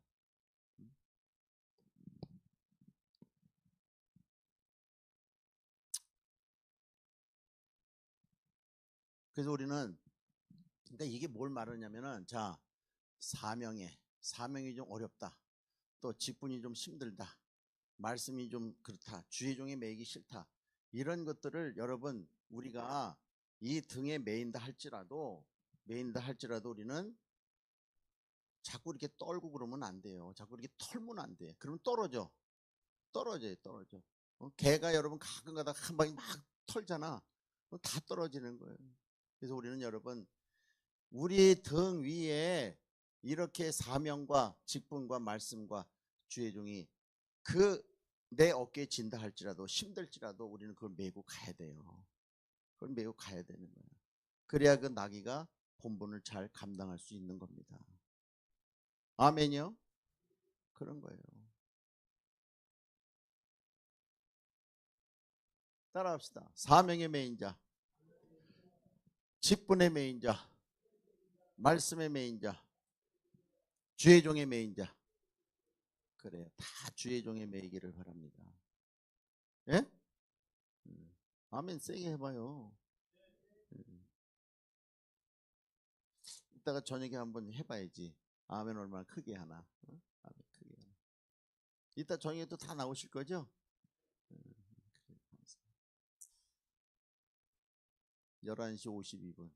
그래서 우리는 그러니까 이게 뭘 말하냐면은 자, 사명이 좀 어렵다. 또 직분이 좀 힘들다. 말씀이 좀 그렇다, 주의 종에 매이기 싫다, 이런 것들을 여러분 우리가 이 등에 매인다 할지라도 우리는 자꾸 이렇게 떨고 그러면 안 돼요. 자꾸 이렇게 털면 안 돼. 그러면 떨어져요. 개가 여러분 가끔 가다가 한 방에 막 털잖아. 그럼 다 떨어지는 거예요. 그래서 우리는 여러분 우리 등 위에 이렇게 사명과 직분과 말씀과 주의 종이 그 내 어깨에 진다 할지라도 힘들지라도 우리는 그걸 메고 가야 돼요. 그걸 메고 가야 되는 거예요. 그래야 그 나귀가 본분을 잘 감당할 수 있는 겁니다. 아멘이요? 그런 거예요. 따라합시다. 사명의 메인자, 직분의 메인자, 말씀의 메인자, 주의 종의 메인자. 그래요. 다 주의 종의 메이기를 바랍니다. 예? 아멘 세게 해봐요. 이따가 저녁에 한번 해봐야지. 아멘 얼마나 크게 하나. 아멘 크게 하나. 이따 저녁에 또 다 나오실 거죠? 11시 52분.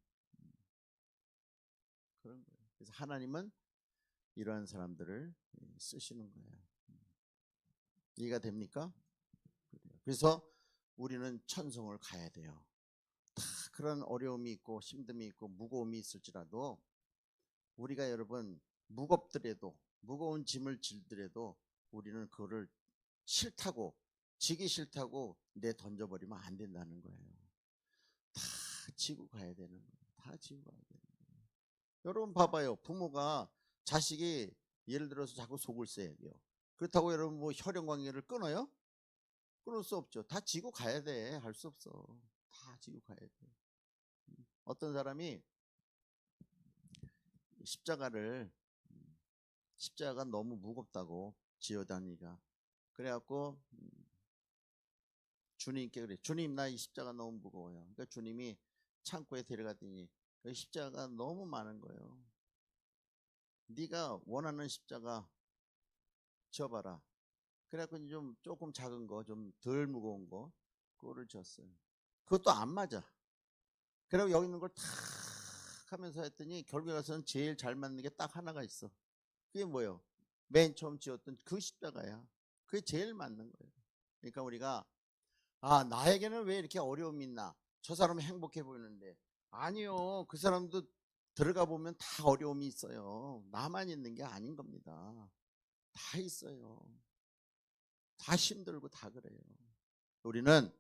그런 거예요. 그래서 하나님은 이러한 사람들을 쓰시는 거예요. 이해가 됩니까? 그래서 우리는 천성을 가야 돼요. 다 그런 어려움이 있고 힘듦이 있고 무거움이 있을지라도 우리가 여러분 무겁더라도 무거운 짐을 질더라도 우리는 그거를 싫다고 지기 싫다고 내 던져버리면 안 된다는 거예요. 다 지고 가야 되는 거예요. 다 지고 가야 되는 거예요. 여러분 봐봐요. 부모가 자식이 예를 들어서 자꾸 속을 써야 돼요. 그렇다고 여러분 뭐 혈연 관계를 끊어요? 끊을 수 없죠. 다 지고 가야 돼. 할 수 없어. 다 지고 가야 돼. 어떤 사람이 십자가가 너무 무겁다고 지어다니가 그래갖고 주님께 그래. 주님 나 이 십자가 너무 무거워요. 그러니까 주님이 창고에 데려갔더니 그 십자가가 너무 많은 거예요. 네가 원하는 십자가 져봐라. 그래갖고 좀 조금 작은 거, 좀 덜 무거운 거 그거를 졌어요. 그것도 안 맞아. 그리고 여기 있는 걸 탁 하면서 했더니 결국에 가서는 제일 잘 맞는 게 딱 하나가 있어. 그게 뭐예요? 맨 처음 지었던 그 십자가야. 그게 제일 맞는 거예요. 그러니까 우리가 나에게는 왜 이렇게 어려움이 있나? 저 사람은 행복해 보이는데. 아니요. 그 사람도 들어가 보면 다 어려움이 있어요. 나만 있는 게 아닌 겁니다. 다 있어요. 다 힘들고 다 그래요. 우리는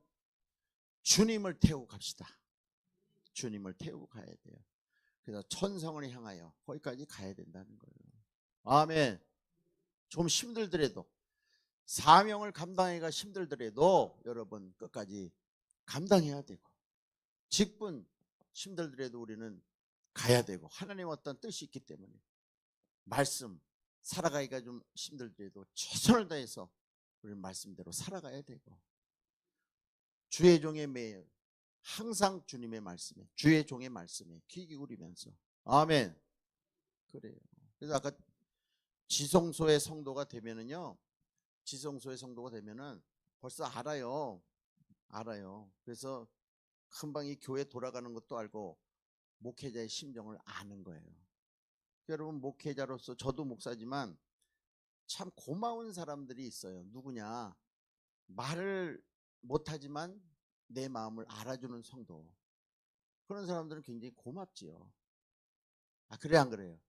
주님을 태우고 갑시다. 주님을 태우고 가야 돼요. 그래서 천성을 향하여 거기까지 가야 된다는 거예요. 아멘. 좀 힘들더라도 사명을 감당하기가 힘들더라도 여러분 끝까지 감당해야 되고 직분 힘들더라도 우리는 가야 되고 하나님 어떤 뜻이 있기 때문에 말씀 살아가기가 좀 힘들더라도 최선을 다해서 우리는 말씀대로 살아가야 되고 주의 종의 매일 항상 주님의 말씀에 주의 종의 말씀에 귀 기울이면서 아멘. 그래요. 그래서 아까 지성소의 성도가 되면은요 지성소의 성도가 되면은 벌써 알아요. 그래서 금방 이 교회 돌아가는 것도 알고 목회자의 심정을 아는 거예요. 여러분 목회자로서 저도 목사지만 참 고마운 사람들이 있어요. 누구냐? 말을 못하지만 내 마음을 알아주는 성도. 그런 사람들은 굉장히 고맙지요. 그래 안 그래요?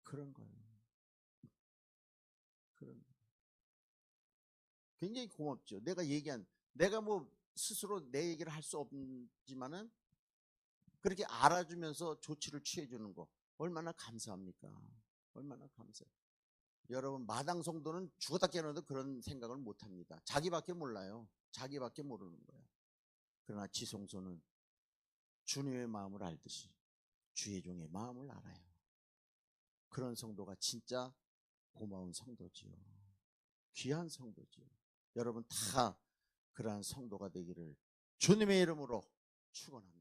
그런 거예요. 그런 거예요. 굉장히 고맙죠. 내가 뭐 스스로 내 얘기를 할 수 없지만은 그렇게 알아주면서 조치를 취해주는 거 얼마나 감사합니까? 얼마나 감사해요. 여러분 마당 성도는 죽었다 깨어나도 그런 생각을 못합니다. 자기밖에 몰라요. 자기밖에 모르는 거예요. 그러나 지성소는 주님의 마음을 알듯이 주의 종의 마음을 알아요. 그런 성도가 진짜 고마운 성도지요. 귀한 성도지요. 여러분 다 그러한 성도가 되기를 주님의 이름으로 축원합니다.